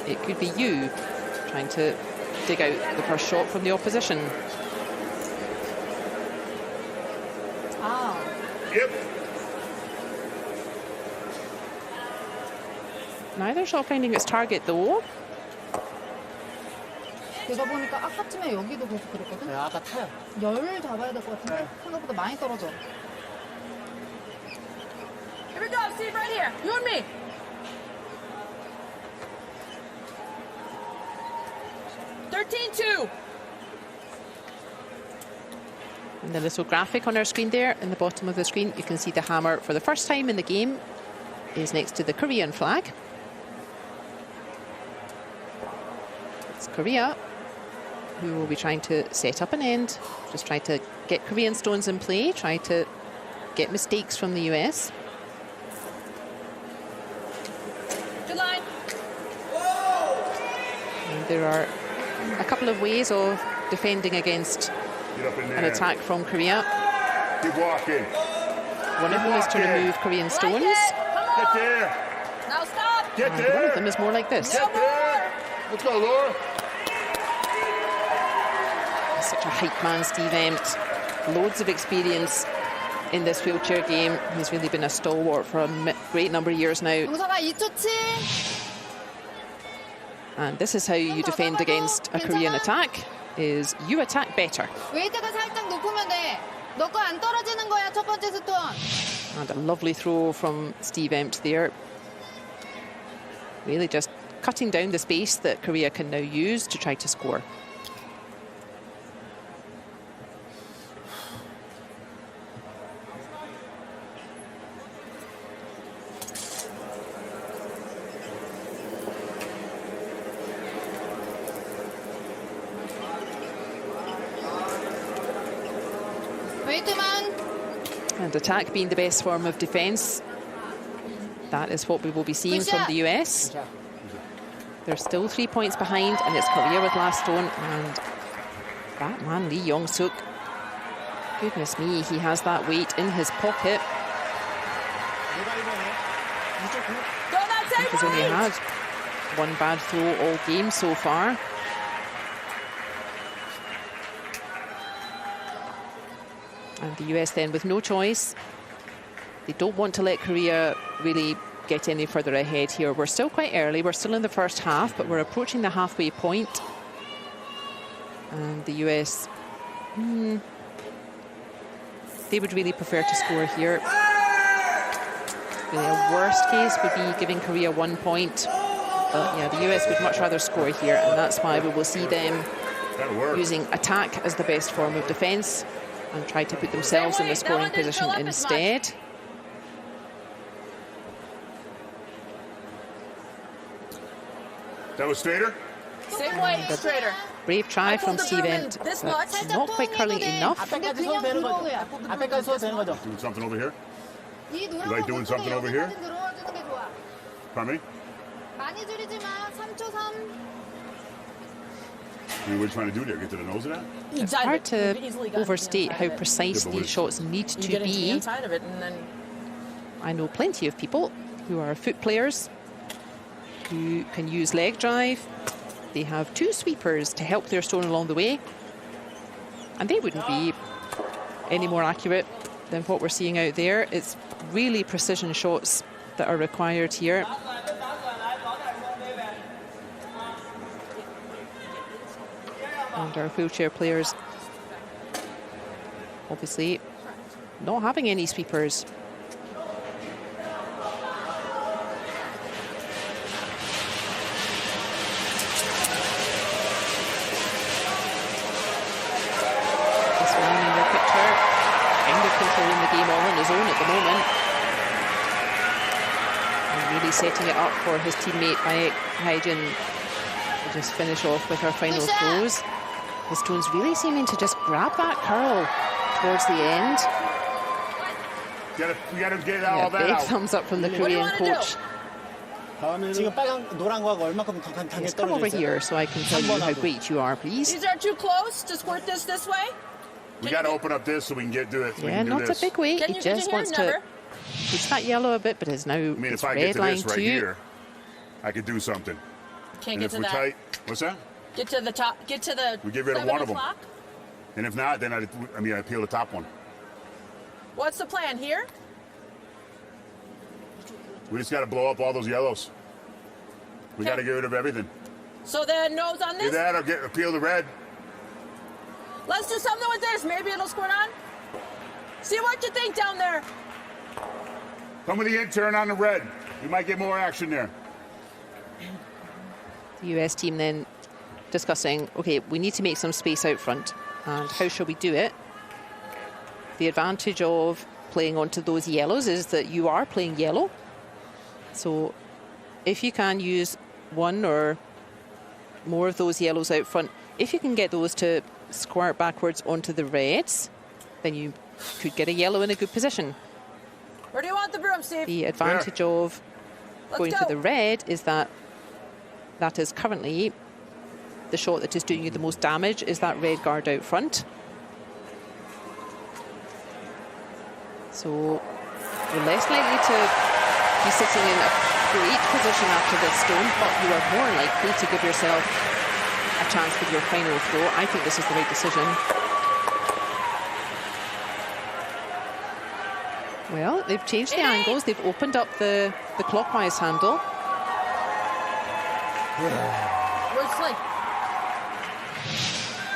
it could be you trying to dig out the first shot from the opposition. 아, Yep. Neither shot finding its target though. 내가 보니까 아까쯤에 여기도 계속 그랬거든? 네, 아까 타요. 열 잡아야 될 것 같은데 생각보다 많이 떨어져. Here we go, Steve, right here. You and me. And the little graphic on our screen there, in the bottom of the screen, you can see the hammer for the first time in the game is next to the Korean flag. It's Korea who will be trying to set up an end, just try to get Korean stones in play, try to get mistakes from the US. Good line. And there are a couple of ways of defending against Get up in there. an attack from Korea. Keep walking. One of them is to remove Korean stones. Get there. Now stop. Get And one of there. them is more like this. Get there. Let's go, Laura. Such a hype man, Steve Empt. Loads of experience in this wheelchair game. He's really been a stalwart for a great number of years now. 용서가 2초치. And this is how you defend against a Korean attack, is you attack better. 웨이트가 살짝 높으면 돼. 너 거 안 떨어지는 거야, 첫 번째 스톤. And a lovely throw from Steve Empt there. Really just cutting down the space that Korea can now use to try to score. 웨이트만. And attack being the best form of defence. That is what we will be seeing from the US. They're still 3 points behind, and it's Korea with last stone. And that man, Lee Yong-suk, goodness me, he has that weight in his pocket. Go that same He's only way. had one bad throw all game so far. And the US then with no choice. They don't want to let Korea really get any further ahead here. We're still quite early. We're still in the first half, but we're approaching the halfway point. And the US, they would really prefer to score here. The worst case would be giving Korea 1 point. But yeah, the US would much rather score here, and that's why we will see them using attack as the best form of defense and try to put themselves in the scoring position instead. That was straighter? Same way, straighter. Brave try from Steven, but not quite curling enough. 앞에까지 서도 되는 거죠. 앞에까지 서도 되는 거죠. Doing something over here? 이 You like doing something over here? 들어와주는 게 좋아. Pardon me? 많이 줄이지 마. 3초 3. What are you trying to do there? Get to the nose of that? It's hard to overstate how precise these shots need You to get into the be. inside of it, and then I know plenty of people who are foot players who can use leg drive. They have 2 sweepers to help their stone along the way, and they wouldn't be any more accurate than what we're seeing out there. It's really precision shots that are required here. And our wheelchair players obviously not having any sweepers. Controlling the game all on his own at the moment, and really setting it up for his teammate Haijin to just finish off with her final throws. His stones really seeming to just grab that curl towards the end. We gotta get all that Big out. thumbs up from the Korean coach. 지금 빨간 노란 거하고 얼마큼 강하게 Yes, come over 떨어져 있어요. here so I can tell you how great you are, please. these are too close to squirt this way. We gotta open up this so we can do it. Yeah, not a big weight. He just wants to push that yellow a bit, but is now I mean, it's if I red get to line this right too. here, I could do something. Can't And get if to we're that. tight, what's that? Get to the top. Get to the. We get rid of 7 one of 'em. o'clock. And if not, then I peel the top one. What's the plan here? We just gotta blow up all those yellows. We Okay. gotta get rid of everything. So the nose on Either this. that or peel the red. Let's do something with this. Maybe it'll squirt on. See what you think down there. Come with the intern on the red. We might get more action there. The US team then discussing, okay, we need to make some space out front, and how shall we do it? The advantage of playing onto those yellows is that you are playing yellow. So if you can use one or more of those yellows out front, if you can get those to squirt backwards onto the reds, then you could get a yellow in a good position. Where do you want the broom, Steve? The advantage of going Let's for go. the red is that that is currently the shot that is doing you the most damage, is that red guard out front. So you're less likely to be sitting in a great position after this stone, but you are more likely to give yourself a chance with your final throw. I think this is the right decision. Well, they've changed the angles. They've opened up the clockwise handle. Where it's like.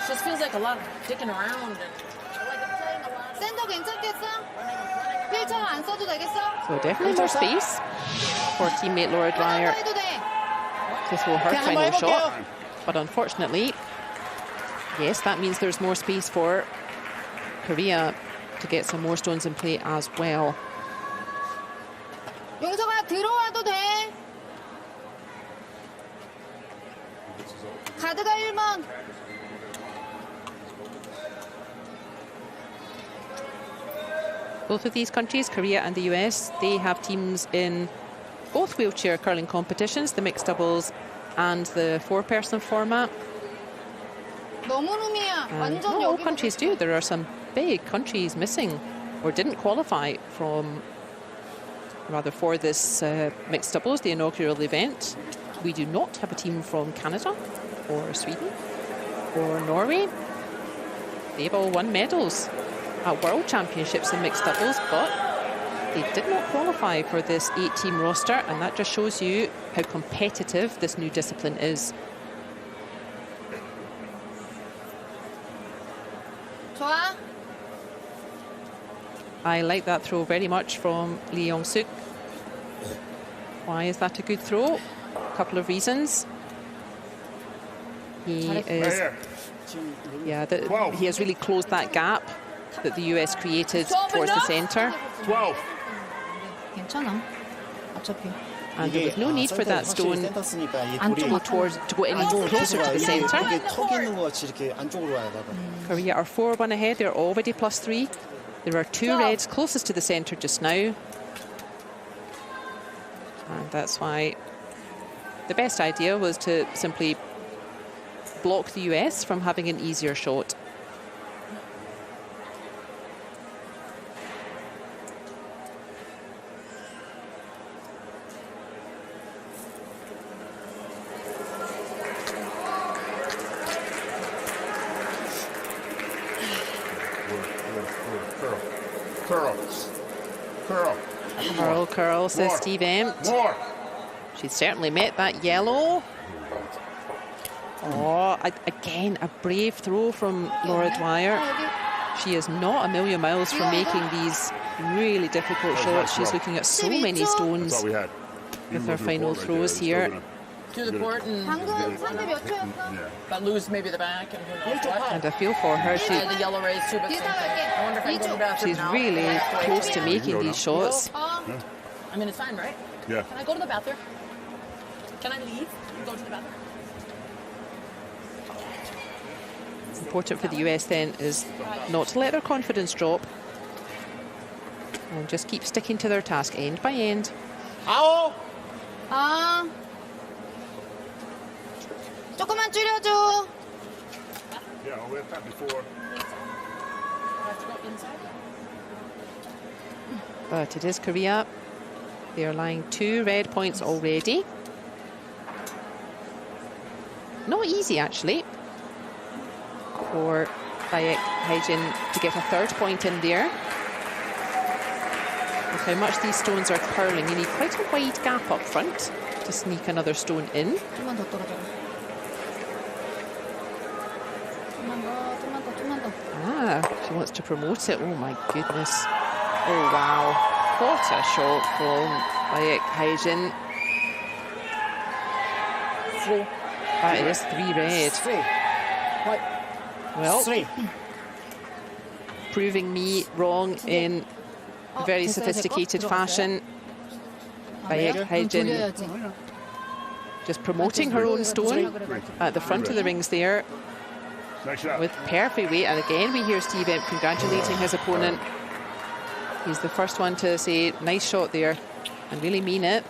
Just feels like a lot of dicking around. 센터 괜찮겠어? 휠체어 안 써도 되겠어? So definitely more space for teammate Laura Dwyer 해도 돼. to throw her 그냥 한번 final 해볼게요. shot. But unfortunately, yes, that means there's more space for Korea to get some more stones in play as well. 용서가 들어와도 돼. 가드가 1번. Both of these countries, Korea and the US, they have teams in both wheelchair curling competitions, the mixed doubles and the 4-person format. 너무 룸이야. And 완전 not all 여기. countries do. There are some big countries missing or didn't qualify from, rather, for this mixed doubles, the inaugural event. We do not have a team from Canada or Sweden or Norway. They've all won medals at World Championships in mixed doubles, but they did not qualify for this 8-team roster, and that just shows you how competitive this new discipline is. I like that throw very much from Lee Yong-suk. Why is that a good throw? A couple of reasons. He is, yeah, he has really closed that gap that the US created towards the centre. 12. 괜찮아. 어차피. And there was no need for that stone to go any closer to the centre. Korea are 4-1 ahead. They're already +3. There are 2 reds closest to the centre just now. And that's why the best idea was to simply block the US from having an easier shot. Curl, says Steve Empt. She's certainly met that yellow. Oh, again, a brave throw from Laura Dwyer. She is not a million miles from making these really difficult shots. She's looking at so many stones with her final throws here. To the court and but lose maybe the back and who knows what. And I feel for her. The yellow rays too, but same thing. I wonder if I can go to the bathroom She's now. really close to making these shots. I mean, it's fine, right? Yeah. Can I go to the bathroom? Can I leave and go to the bathroom? Important for the US then is not to let their confidence drop and just keep sticking to their task end by end. 아. 조금만 줄여줘. Yeah, we had that before. But it is Korea. They are lying 2 red points already. Not easy, actually, for Baek Haejin to get a 3rd point in there. With how much these stones are curling, you need quite a wide gap up front to sneak another stone in. 좀만 더 떨어져. 좀만 더. Ah, she wants to promote it. Oh my goodness. Oh wow. What a shot from Baek Haejin. That is 3 red. Well, proving me wrong in very sophisticated fashion. Baek Haejin just promoting her own stone at the front of the rings there with perfect weight. And again, we hear Steve Empt congratulating his opponent. He's the first one to say, nice shot there, and really mean it.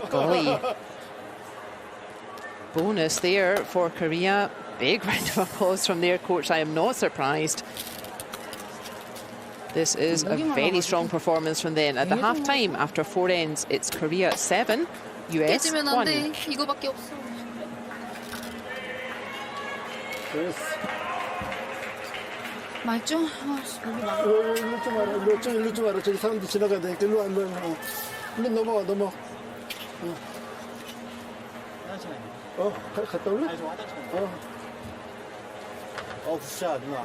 Good golly. Bonus there for Korea. Big round of applause from their coach. I am not surprised. This is a very strong performance from them. At the half-time, after 4 ends, it's Korea 7, US 1. 이거밖에 없어. 맞죠? 일로 좀 와라. 저기 사람들 지나가야 되니까 일로 와. 일로 넘어와. 갔다 올래? 굿샷 누나.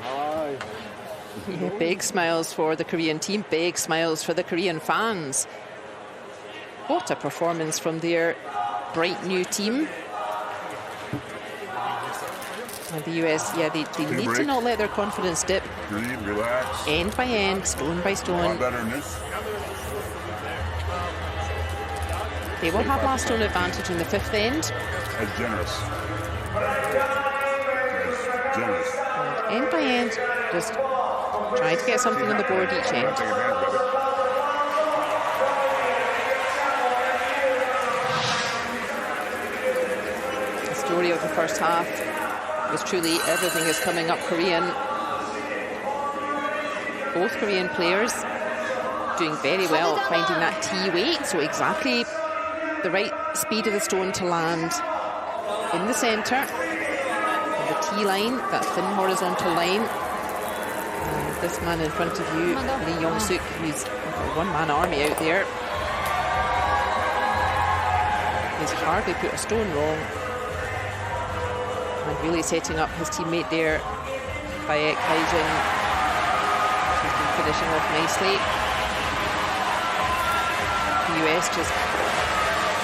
Big smiles for the Korean team, big smiles for the Korean fans. What a performance from their bright new team. And the US, yeah, they need to not let their confidence dip. Breathe, relax. End by end, stone by A lot stone. better than this. They will have last stone advantage in the 5th end. That's generous. That's generous. And end by end, just try to get something on the board each end. Take advantage of it. The story of the first half was truly everything is coming up Korean. Both Korean players doing very well, finding that T weight, so exactly the right speed of the stone to land in the centre. And the T line, that thin horizontal line. And this man in front of you, Lee Yong-suk, who's a one-man army out there. He's hardly put a stone wrong. And really setting up his teammate there, Baek Haejin. She's been finishing off nicely. The US just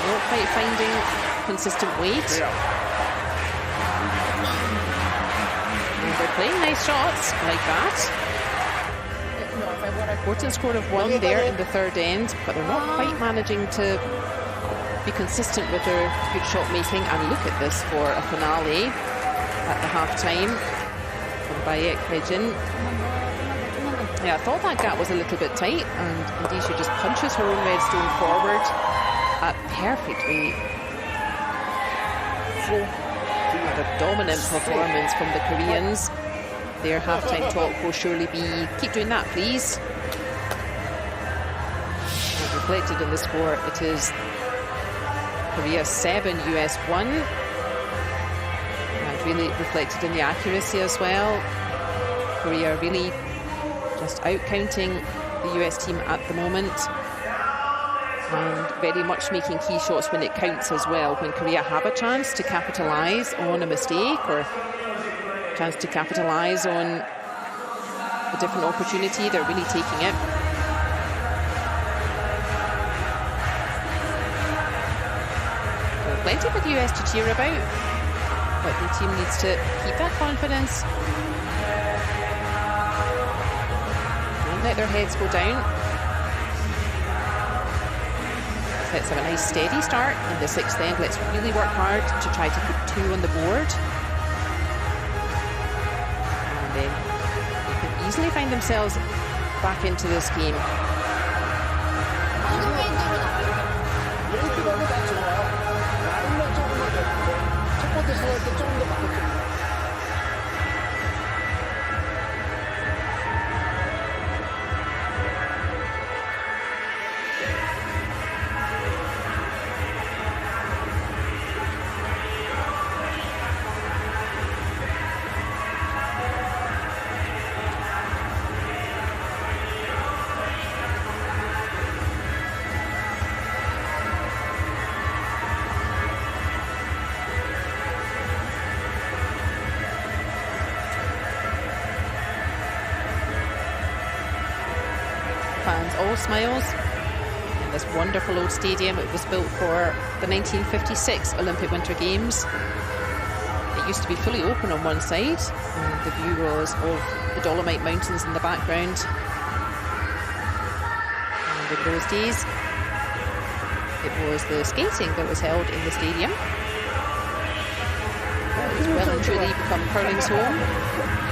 not quite finding consistent weight. And they're playing nice shots like that. Important score of 1 there in the third end, but they're not quite managing to be consistent with their good shot making. And look at this for a finale at the half-time from Bayek Hejin. Yeah, I thought that gap was a little bit tight, and indeed she just punches her own red stone forward perfectly. And a dominant performance from the Koreans. Their half-time talk will surely be, keep doing that, please. And reflected in the score, it is Korea 7, US 1. And really reflected in the accuracy as well. Korea really just out-counting the US team at the moment. And very much making key shots when it counts as well. When Korea have a chance to capitalise on a mistake or a chance to capitalise on a different opportunity, they're really taking it. Plenty for the US to cheer about, but the team needs to keep that confidence. Don't let their heads go down. Let's have a nice steady start in the sixth end. Let's really work hard to try to put 2 on the board. And then they can easily find themselves back into this game. Fans all smiles in this wonderful old stadium. It was built for the 1956 Olympic Winter Games. It used to be fully open on one side, and the view was of the Dolomite Mountains in the background. And in those days, it was the skating that was held in the stadium. It's well and truly become curling's home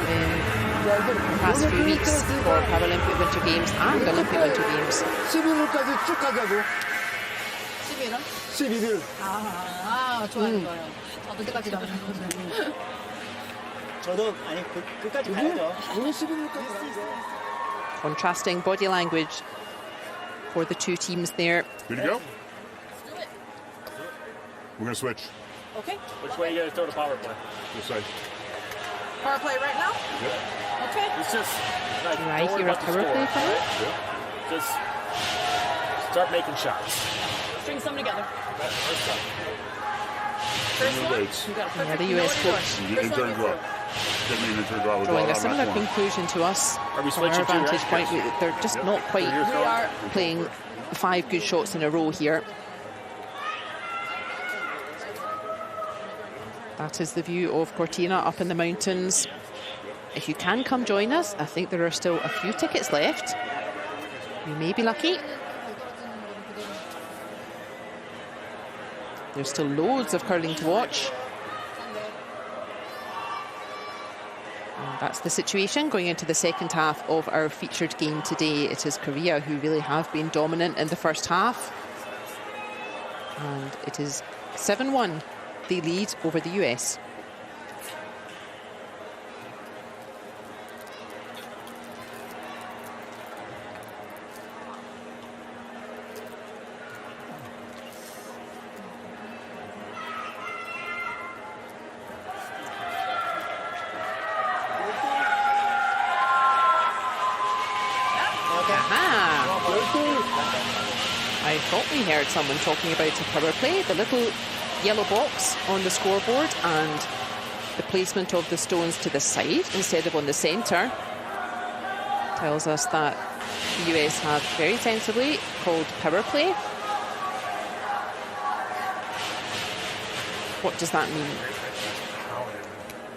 in the past few weeks for Paralympic Winter Games and Olympic Winter Games. 11일까지 쭉 가자고. 11월? 11일. 좋아요, 좋아요. 저도 그때까지 나가는 거죠. 저도 아니 끝까지 가야죠. 오늘 11일까지 가야죠. Contrasting body language for the two teams there. Good to go? We're going to switch. Okay. Which way are you going to throw the power play? This side. Power play right now? Yep. Okay. It's just like, Do I don't worry hear a about the power score. play coming? Just start making shots. String some together. First up. First the one, weights. you got to Yeah, the US coach Intern draw. Get me an intern draw. We'll Drawing draw a it on similar that one. conclusion to us Are we from our switching to, right? vantage point. Yes. They're just not quite Here's We are. playing 5 good shots in a row here. That is the view of Cortina up in the mountains. If you can come join us, I think there are still a few tickets left. You may be lucky. There's still loads of curling to watch. And that's the situation going into the second half of our featured game today. It is Korea who really have been dominant in the first half. And it is 7-1. They lead over the US. I thought we heard someone talking about a power play. The little yellow box on the scoreboard and the placement of the stones to the side instead of on the centre tells us that the US have very sensibly called power play. What does that mean?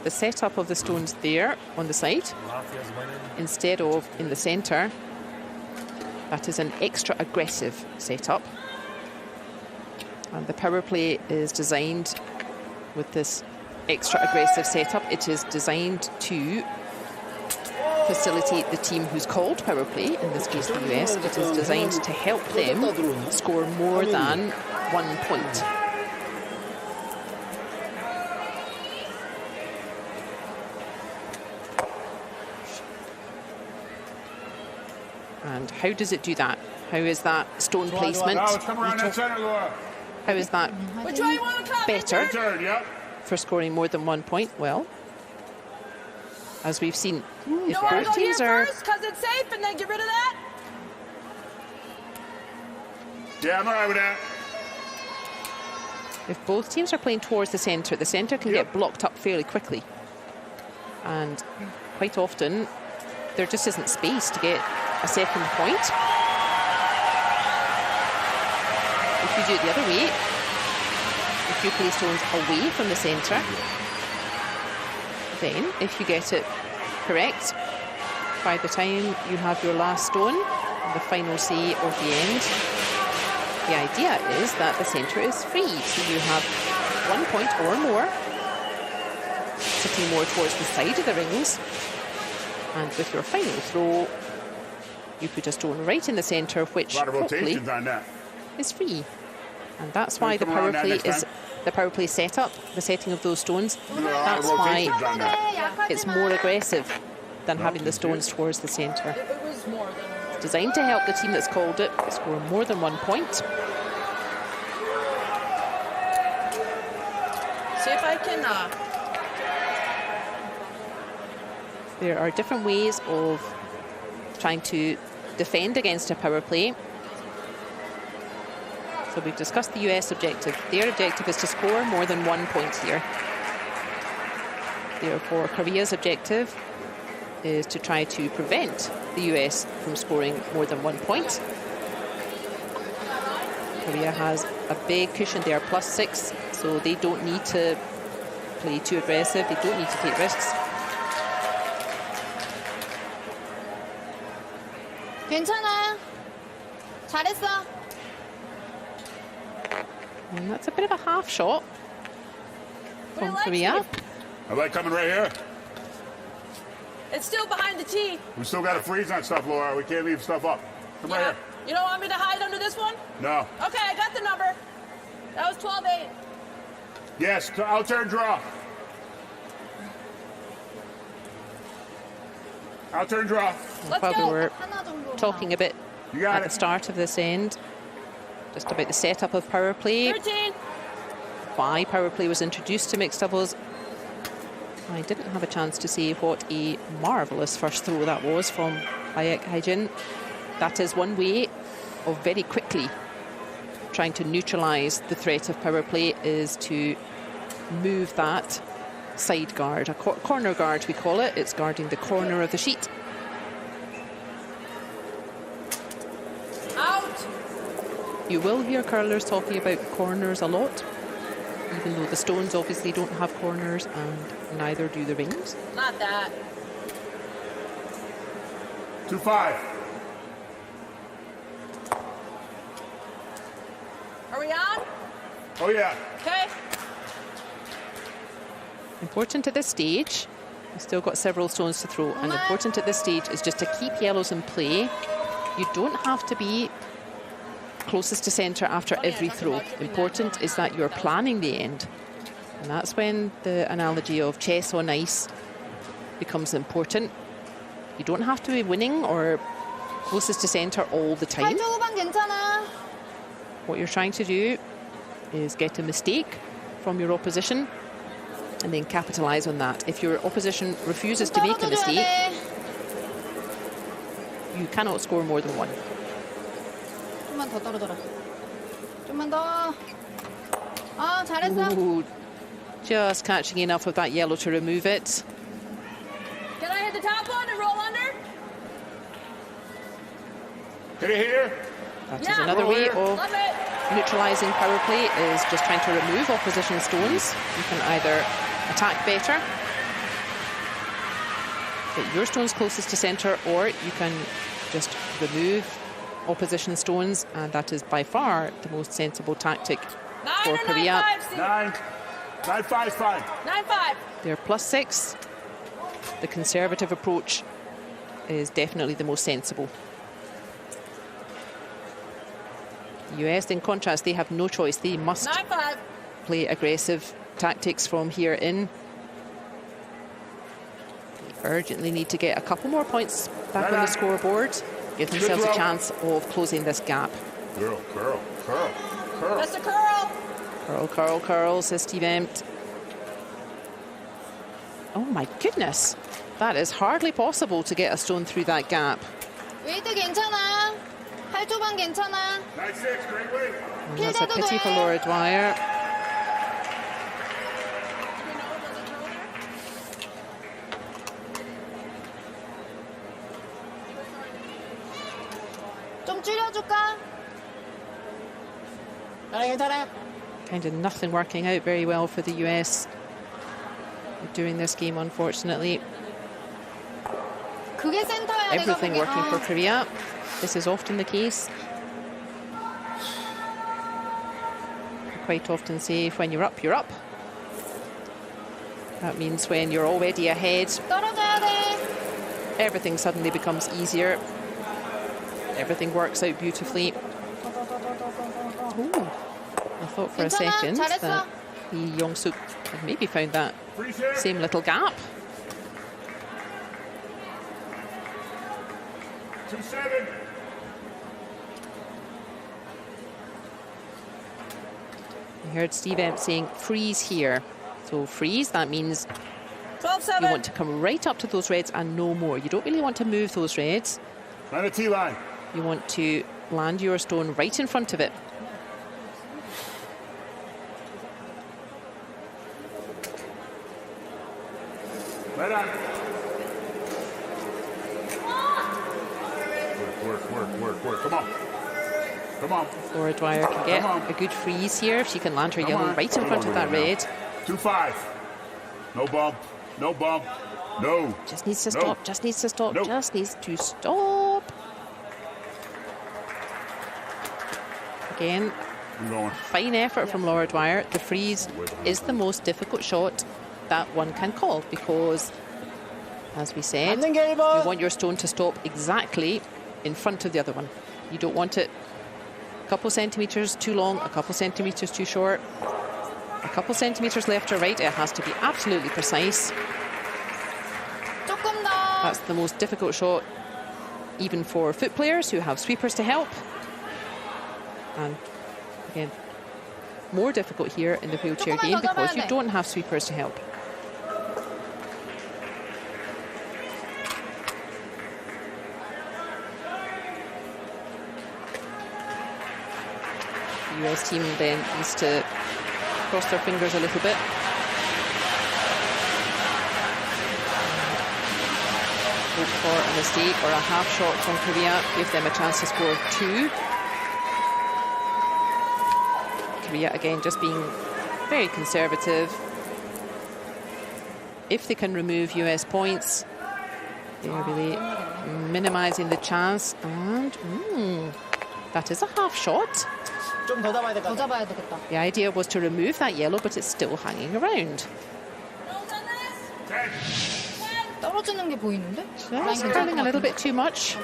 The setup of the stones there on the side, instead of in the centre, that is an extra aggressive setup. And the power play is designed with this extra aggressive setup. It is designed to facilitate the team who's called power play, in this case the US. It is designed to help them score more than 1 point. And how does it do that? How is that stone placement? Now let's come around that center, Laura. How is that Which way you want to come? better Turn, yep. for scoring more than 1 point? Well, as we've seen, if Don't want to both go here teams are first because it's safe and then get rid of that. Yeah, I'm all right with that. if both teams are playing towards the centre can Yep. get blocked up fairly quickly, and quite often there just isn't space to get a second point. If you do it the other way, if you play stones away from the centre, then if you get it correct, by the time you have your last stone, the final say of the end, the idea is that the centre is free. So you have 1 point or more, sitting more towards the side of the rings. And with your final throw, you put a stone right in the centre, which A lot of hopefully rotations on that. is free. And that's why the come power around that play next is time. the power play setup, the setting of those stones. That's rotations why on that. it's more aggressive than having the stones towards the centre. It was more than. It's designed to help the team that's called it score more than 1 point. See if I can. There are different ways of trying to defend against a power play. So we've discussed the US objective. Their objective is to score more than 1 point here. Therefore, Korea's objective is to try to prevent the US from scoring more than 1 point. Korea has a big cushion there, +6, so they don't need to play too aggressive. They don't need to take risks. 괜찮아. 잘했어. And that's a bit of a half shot from likes Korea. it. I like coming right here. It's still behind the tee. We still got to freeze on stuff, Laura. We can't leave stuff up. Come right Yeah. here. You don't want me to hide under this one? No. Okay, I got the number. That was 12-8. Yes, I'll turn draw. I'll turn draw. Let's While we go. were 하나 정도. talking a bit You got at the it. start of this end, just about the setup of power play, 13. why power play was introduced to mixed doubles. I didn't have a chance to say what a marvellous first throw that was from Baek Haejin. That is one way of very quickly trying to neutralise the threat of power play, is to move that side guard, a corner guard we call it. It's guarding the corner of the sheet. Out. You will hear curlers talking about corners a lot, even though the stones obviously don't have corners and neither do the rings. Not that. 2-5. Are we on? Oh, yeah. Okay. Important at this stage, we've still got several stones to throw, and important at this stage is just to keep yellows in play. You don't have to be closest to centre after every throw. Important is that you're planning the end. And that's when the analogy of chess on ice becomes important. You don't have to be winning or closest to centre all the time. 8조 후반 괜찮아. What you're trying to do is get a mistake from your opposition and then capitalise on that. If your opposition refuses to make a 떨어져줘야 mistake, 돼. you cannot score more than 1. 좀만 더 떨어져라. 좀만 더. 아, 잘했어. Ooh, just catching enough of that yellow to remove it. Can I hit the top one and roll under? Hit it here. That is Yeah. another way of Love it. neutralising power play, is just trying to remove opposition stones. You can either attack better, get your stones closest to centre, or you can just remove opposition stones, and that is by far the most sensible tactic for Korea. 9-5, Steve. 9. 9-5 is fine. 9-5. They're +6. The conservative approach is definitely the most sensible. The US, in contrast, they have no choice. They must 9-5. play aggressive tactics from here in. They urgently need to get a couple more points back on the scoreboard, give themselves a chance of closing this gap. Curl, curl, curl, curl. That's a curl. Curl, curl, curl, says Steve Empt. Oh my goodness. That is hardly possible to get a stone through that gap. 웨이트 괜찮아. 8초반 괜찮아. 9-6, great win. And that's a pity for Laura Dwyer. 좀 줄여줄까? 괜찮아. Kind of nothing working out very well for the US during this game, unfortunately. 그게 센터야. 내가 Everything 보기엔. working for Korea. This is often the case. I quite often say, when you're up, you're up. That means when you're already ahead, 떨어져야 돼. everything suddenly becomes easier. Everything works out beautifully. Ooh. I thought for a 괜찮아, second 잘했어. that the Young-suk had maybe found that same little gap. 2-7. I heard Steve Empt saying freeze here. So freeze, that means 12-7. you want to come right up to those reds and no more. You don't really want to move those reds. On the T-line. You want to land your stone right in front of it. Right on. Work. Come on. Come on. Laura Dwyer can get Come on. a good freeze here if she can land her Come yellow on. right in front of that red. 2-5. No bump. No bump. No. Just needs to No. stop, just needs to stop, No. just needs to stop. Again, I'm going. fine effort from Laura Dwyer. The freeze is the most difficult shot that one can call because, as we said, 맞는 게 you 1번. want your stone to stop exactly in front of the other one. You don't want it a couple centimetres too long, a couple centimetres too short, a couple centimetres left or right. It has to be absolutely precise. 조금 더. That's the most difficult shot, even for foot players who have sweepers to help. And again, more difficult here in the wheelchair 조금만 game 더 잡아야 because you 돼. don't have sweepers to help. The US team then needs to cross their fingers a little bit. Hope for a mistake or a half shot from Korea, give them a chance to score 2. Korea again just being very conservative. If they can remove US points, they're really minimising the chance. And that is a half shot. 좀 더 잡아야 될 것 더 같아. 잡아야 되겠다. The idea was to remove that yellow, but it's still hanging around. 떨어지는 게 보이는데? It's turning a little bit too much,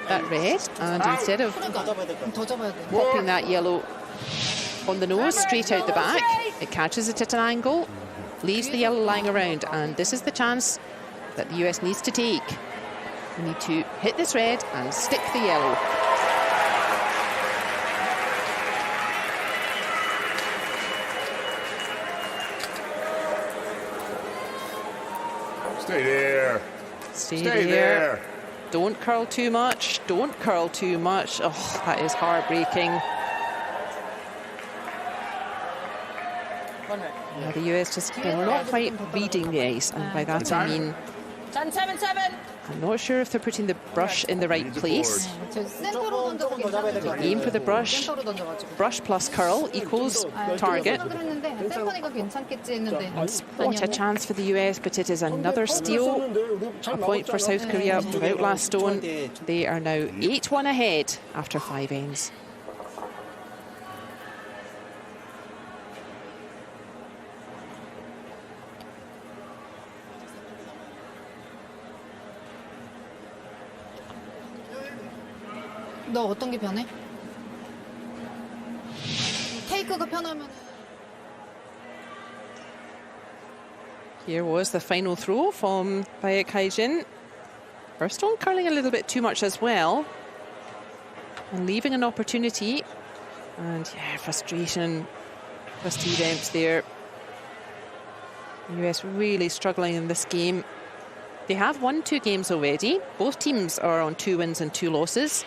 that red, and instead of 더 잡아야 될 것 같아. 더 잡아야 돼. popping that yellow on the nose straight out the back, it catches it at an angle, leaves the yellow lying around, and this is the chance that the US needs to take. We need to hit this red and stick the yellow. Stay there. Stay there. Don't curl too much. Don't curl too much. Oh, that is heartbreaking. The US just, they're not quite reading the ice, and by that I mean 10-7-7. I'm not sure if they're putting the brush in the right place. 저 센터로 던져서 괜찮은데. Aim for the brush. 센터로 던져가지고. Brush plus curl equals target. 그랬는데 센터니까 괜찮겠지 했는데. What a chance for the US, but it is another steal. A point for South Korea without last stone. They are now 8-1 ahead after 5 ends. 너 어떤 게 편해? 테이크가 편하면. Here was the final throw from Baek Haejin. First one curling a little bit too much as well. And leaving an opportunity. And yeah, frustration for Steve Emps there. The US really struggling in this game. They have won 2 games already. Both teams are on 2 wins and 2 losses.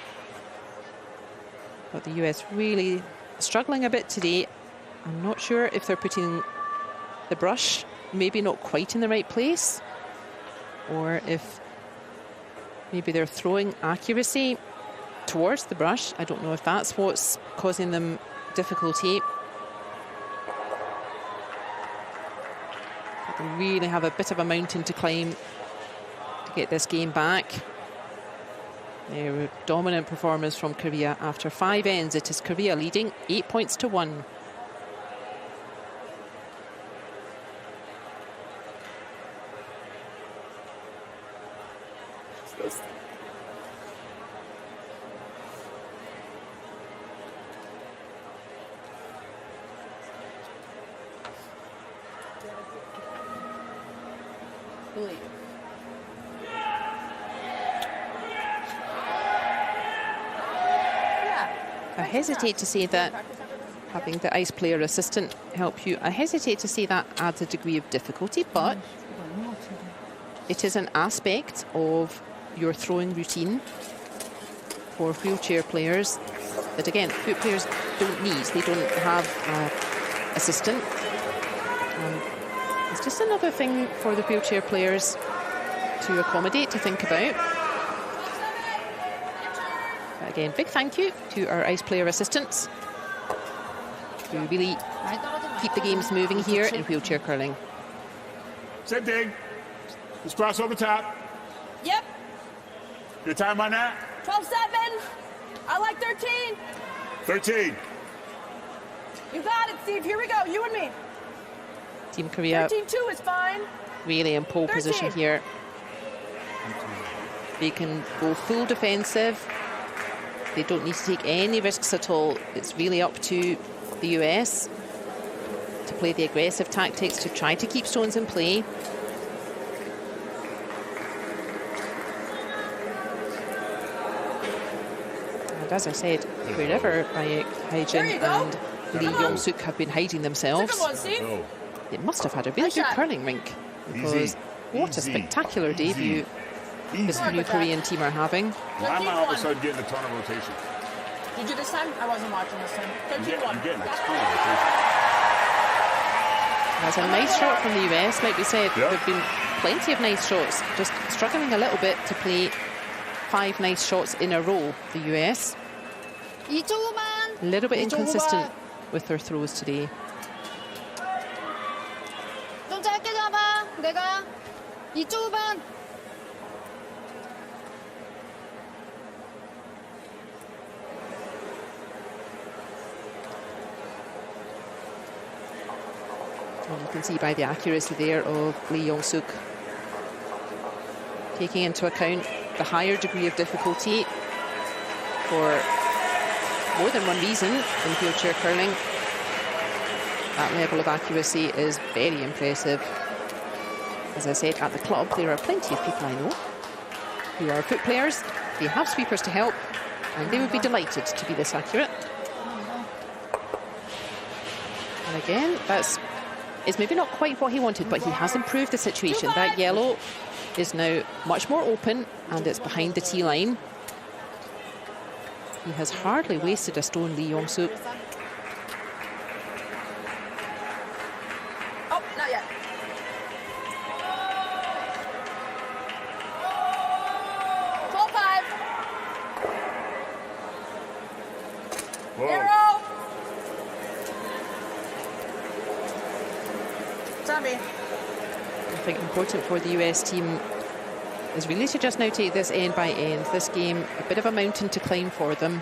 But the US really struggling a bit today. I'm not sure if they're putting the brush maybe not quite in the right place, or if maybe they're throwing accuracy towards the brush. I don't know if that's what's causing them difficulty. But they really have a bit of a mountain to climb to get this game back. Dominant performance from Korea. After 5 ends, it is Korea leading 8 points to 1. I hesitate to say that having the ice player assistant help you, I hesitate to say that adds a degree of difficulty, but it is an aspect of your throwing routine for wheelchair players that, again, foot players don't need. They don't have an assistant. It's just another thing for the wheelchair players to accommodate, to think about. But again, big thank you to our ice player assistants who really keep the games moving here in wheelchair curling. Same thing. Just cross over top. Yep. Your time on that? 12-7. I like 13. 13. You got it, Steve. Here we go. You and me. Team Korea 13-2 is fine. really in pole 13. position here. They can go full defensive. They don't need to take any risks at all. It's really up to the US to play the aggressive tactics to try to keep stones in play. And as I said, wherever Baek Haejin and Lee Yong-suk have been hiding themselves, it must have had a really good curling rink, because what a spectacular debut this new Korean team are having. Why am I all of a sudden getting a ton of rotation? Did you this time? I wasn't watching this time. 13-1. I'm getting a ton of rotation. That's a nice shot from the US, like we said. Yep. There have been plenty of nice shots, just struggling a little bit to play 5 nice shots in a row, the US. A little bit inconsistent with their throws today. 좀 짧게 잡아. 내가 이쪽 후반. And you can see by the accuracy there of Lee Yong-suk, taking into account the higher degree of difficulty for more than one reason in wheelchair curling. That level of accuracy is very impressive. As I said, at the club, there are plenty of people I know who are foot players. They have sweepers to help, and they would be delighted to be this accurate. And again, it's maybe not quite what he wanted, but he has improved the situation. That yellow is now much more open, and it's behind the tee line. He has hardly wasted a stone, Lee Yong-suk. Oh, not yet. Sammy. I think important for the US team is really to just now take this end by end. This game, a bit of a mountain to climb for them.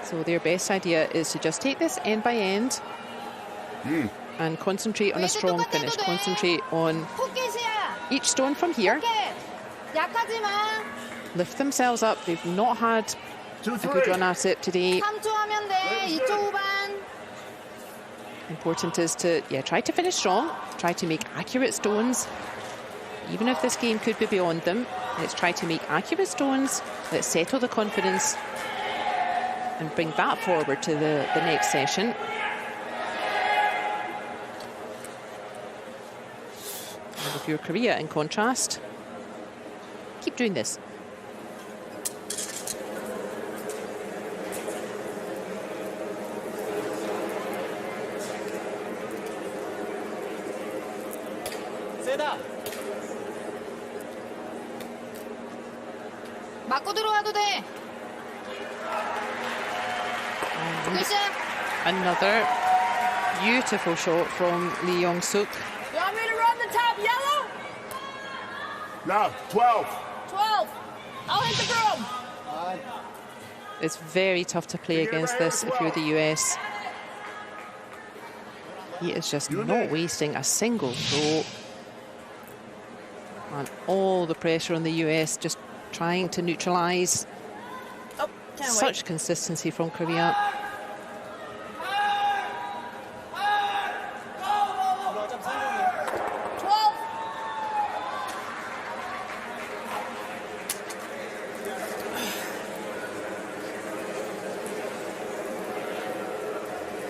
So their best idea is to just take this end by end and concentrate on a strong finish. Concentrate on 포켓이야. each stone from here. 포켓. 약하지 마. Lift themselves up. They've not had 2, a 3. good run at it today. 3초 하면 돼. 2초 후반. Important is to, try to finish strong. Try to make accurate stones. Even if this game could be beyond them, let's try to make accurate stones. Let's settle the confidence and bring that forward to the next session. And if you're Korea, in contrast, keep doing this. 세다. 맞고 들어와도 돼. 굿샷. Another beautiful shot from Lee Young-suk. You want me to run the top yellow? No, 12. 12. I'll hit the broom. It's very tough to play against this if you're the US. He is just not wasting a single throw. And all the pressure on the US, just trying to neutralise. Oh, can't Such consistency from Korea. wait. 12.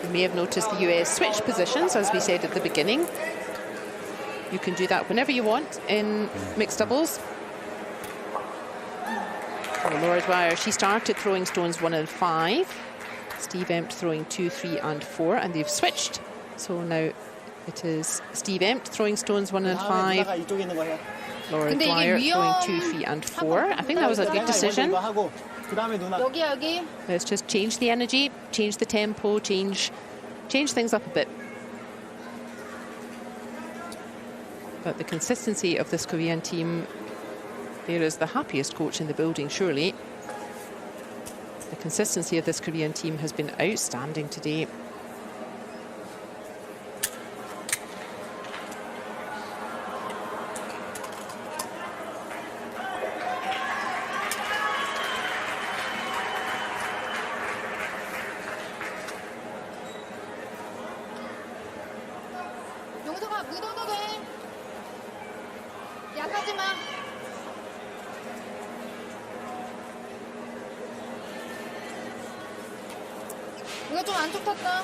You may have noticed the US switch positions, as we said at the beginning. You can do that whenever you want in mixed doubles. So Laura Dwyer, she started throwing stones 1 and 5. Steve Empt throwing 2, 3 and 4, and they've switched. So now it is Steve Empt throwing stones 1 and 5. 누나가 이쪽에 있는 거 해. Laura 근데 이게 Dwyer throwing 2, 위험- 3 and 4. I think that was a good decision. 이거 하고 그다음에 누나. 여기야 여기. Let's just change the energy, change the tempo, change things up a bit. But the consistency of this Korean team, there is the happiest coach in the building, surely. The consistency of this Korean team has been outstanding today. 용서가 묻어도 돼. 약하지 마. 이거 좀 안쪽 탔다.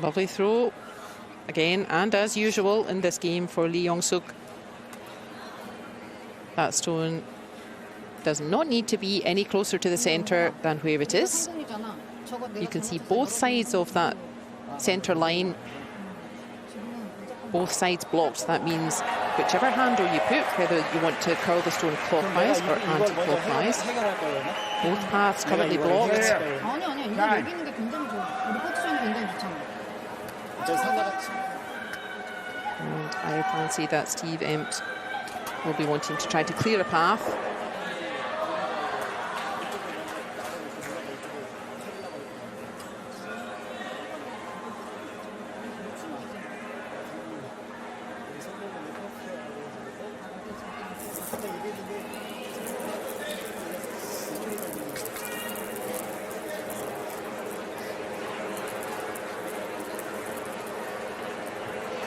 Lovely throw again, and as usual in this game for Lee Young-suk. That stone does not need to be any closer to the centre than where it is. 성공이잖아. 저거 내가 You can see 잘못해서 both 이렇게 sides of that centre line, both sides blocked. That means whichever handle you put, whether you want to curl the stone clockwise or anti-clockwise, 해결할 거예요. both paths currently 이걸 blocked. 해결할 거예요. 아니야 이거 여기 있는 게 굉장히 좋아. 우리 포지션이 굉장히 좋잖아. 저 상가같이. And I fancy that Steve Empt will be wanting to try to clear a path.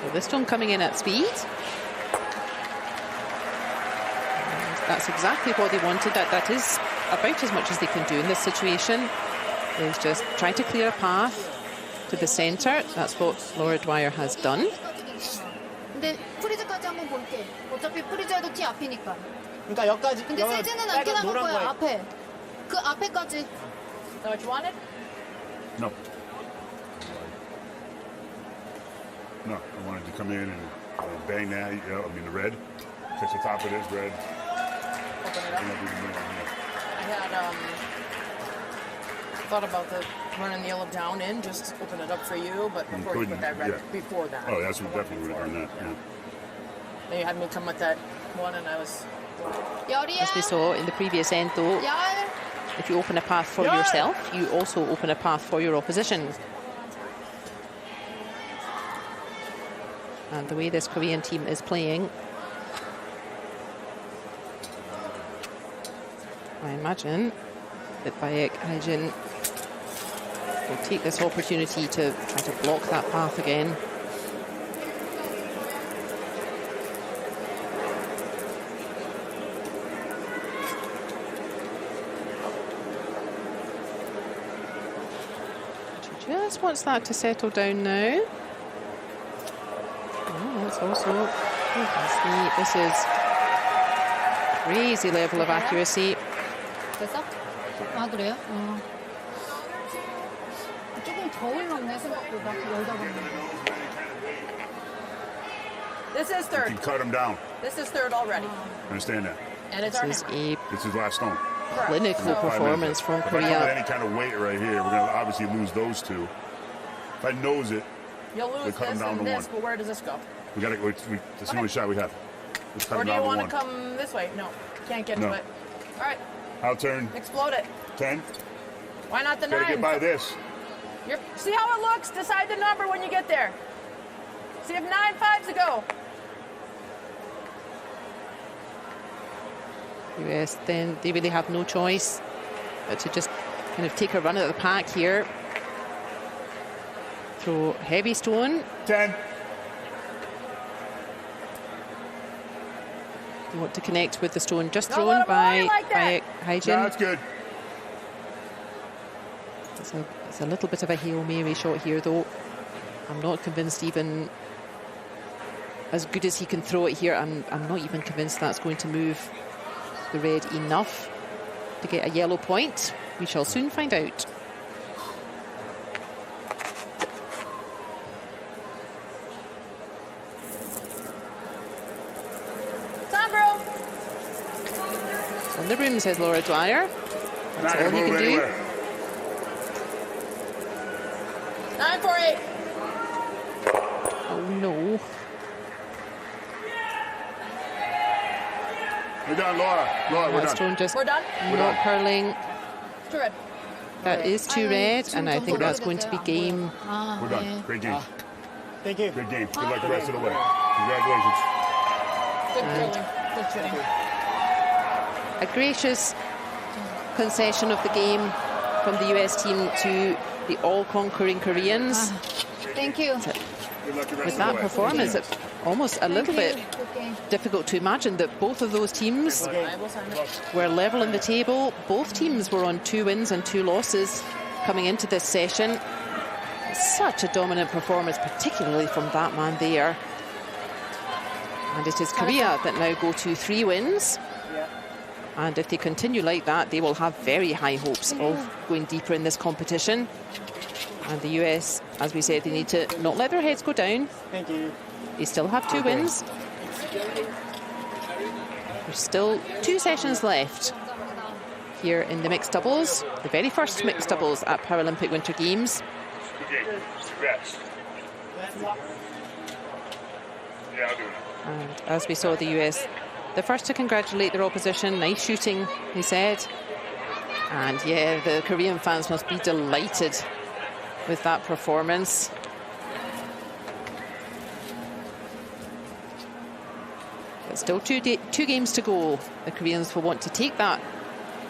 So this one coming in at speed. And that's exactly what they wanted. That is about as much as they can do in this situation. Is just try to clear a path to the centre. That's what Laura Dwyer has done. 근데 프리즈까지 한번 볼게. 어차피 프리즈에도 티 앞이니까. 그러니까 여기까지. 근데 세즈는 않게 남을 거야 앞에. 그 앞에까지. Know what you wanted? No. No, I wanted to come in and bang that. You know, I mean, the red. Touch the top of this red. Open it up. And I'll do the middle, yeah. I had thought about the running the yellow down in, just open it up for you, but before you put that red, yeah. before that. Oh, that's what definitely would have done that. Yeah. Then you had me come with that one, and I was. As we saw in the previous end, though, if you open a path for yourself, you also open a path for your opposition. And the way this Korean team is playing, I imagine that Baek Haejin will take this opportunity to try to block that path again. She just wants that to settle down now. Oh, that's also, you can see, this is crazy level of accuracy. 됐어? 아, 그래요? 조금 더 올랐네, 생각보다. 열다 봤는데. This is You third. can cut him down. This is third already. Understand that? And it's our This is hammer. This is last stone. Correct. clinical So- performance from If I come with Korea. any kind of weight right here, we're going to obviously lose those two. If I nose it, You'll lose cut 'em this down and to this, one. but where does this go? we got to. That's the only shot we have. Let's cut Or him do you down to want one. to come this way? No, can't get No. to it. All right, I'll turn explode it. 10. Why not the Got to get 9? by this. See how it looks? Decide the number when you get there. See if 9 5's a go. US, then they really have no choice but to just kind of take a run at the pack here. Throw heavy stone. 10. They want to connect with the stone just No, thrown let 'em by away like that. Haejin. No, that's good. It's a little bit of a Hail Mary shot here, though. I'm not convinced even as good as he can throw it here. I'm not even convinced that's going to move the red enough to get a yellow point. We shall soon find out. Time, girl. It's on the room, says Laura Dwyer. That's Not all gonna he move can do. anywhere. 9 4 8. Oh no. We're done, Laura. Laura, we're That done. stone just We're done. not curling. Too red. That is too red, and I think that's going to be game. 아, We're done. Great game. Thank you. Good game. Good luck the rest of the way. Congratulations. Good curling. Good shooting. A gracious concession of the game from the US team to the all-conquering Koreans. Thank you. Good luck the rest With of that the way. performance, it's almost a little bit Okay. difficult to imagine that both of those teams I will sign it. were level in the table. Both teams were on 2 wins and 2 losses coming into this session. Such a dominant performance, particularly from that man there. And it is Korea that now go to 3 wins. And if they continue like that, they will have very high hopes of going deeper in this competition. And the US, as we said, they need to not let their heads go down. Thank you. They still have 2 wins. There's still 2 sessions left here in the mixed doubles, the very first mixed doubles at Paralympic Winter Games. Good game. Congrats. Yeah, I'll do it. And as we saw, the US, the first to congratulate their opposition. Nice shooting, he said. And yeah, the Korean fans must be delighted with that performance. But still 2 games to go. The Koreans will want to take that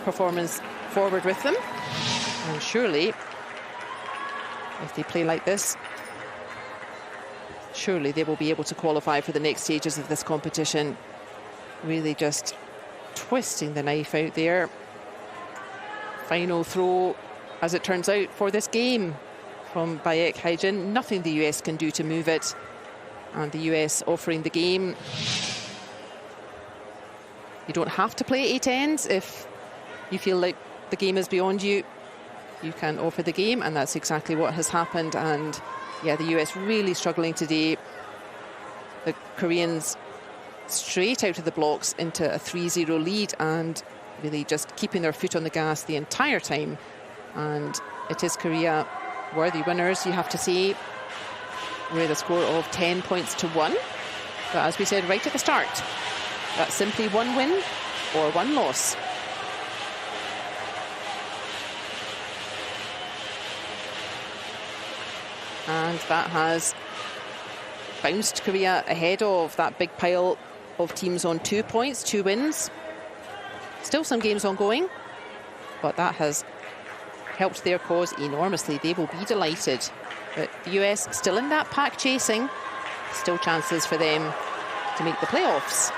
performance forward with them. And surely, if they play like this, surely they will be able to qualify for the next stages of this competition. Really just twisting the knife out there. Final throw, as it turns out, for this game from Baek Haejin. Nothing the US can do to move it. And the US offering the game. You don't have to play 8 ends if you feel like the game is beyond you. You can offer the game, and that's exactly what has happened. And yeah, the US really struggling today. Koreans straight out of the blocks into a 3-0 lead and really just keeping their foot on the gas the entire time. And it is Korea worthy winners, you have to say, with a score of 10 points to 1. But as we said right at the start, that's simply one win or one loss. And that has bounced Korea ahead of that big pile of teams on 2 points, 2 wins. Still some games ongoing, but that has helped their cause enormously. They will be delighted. But the US still in that pack chasing. Still chances for them to make the playoffs.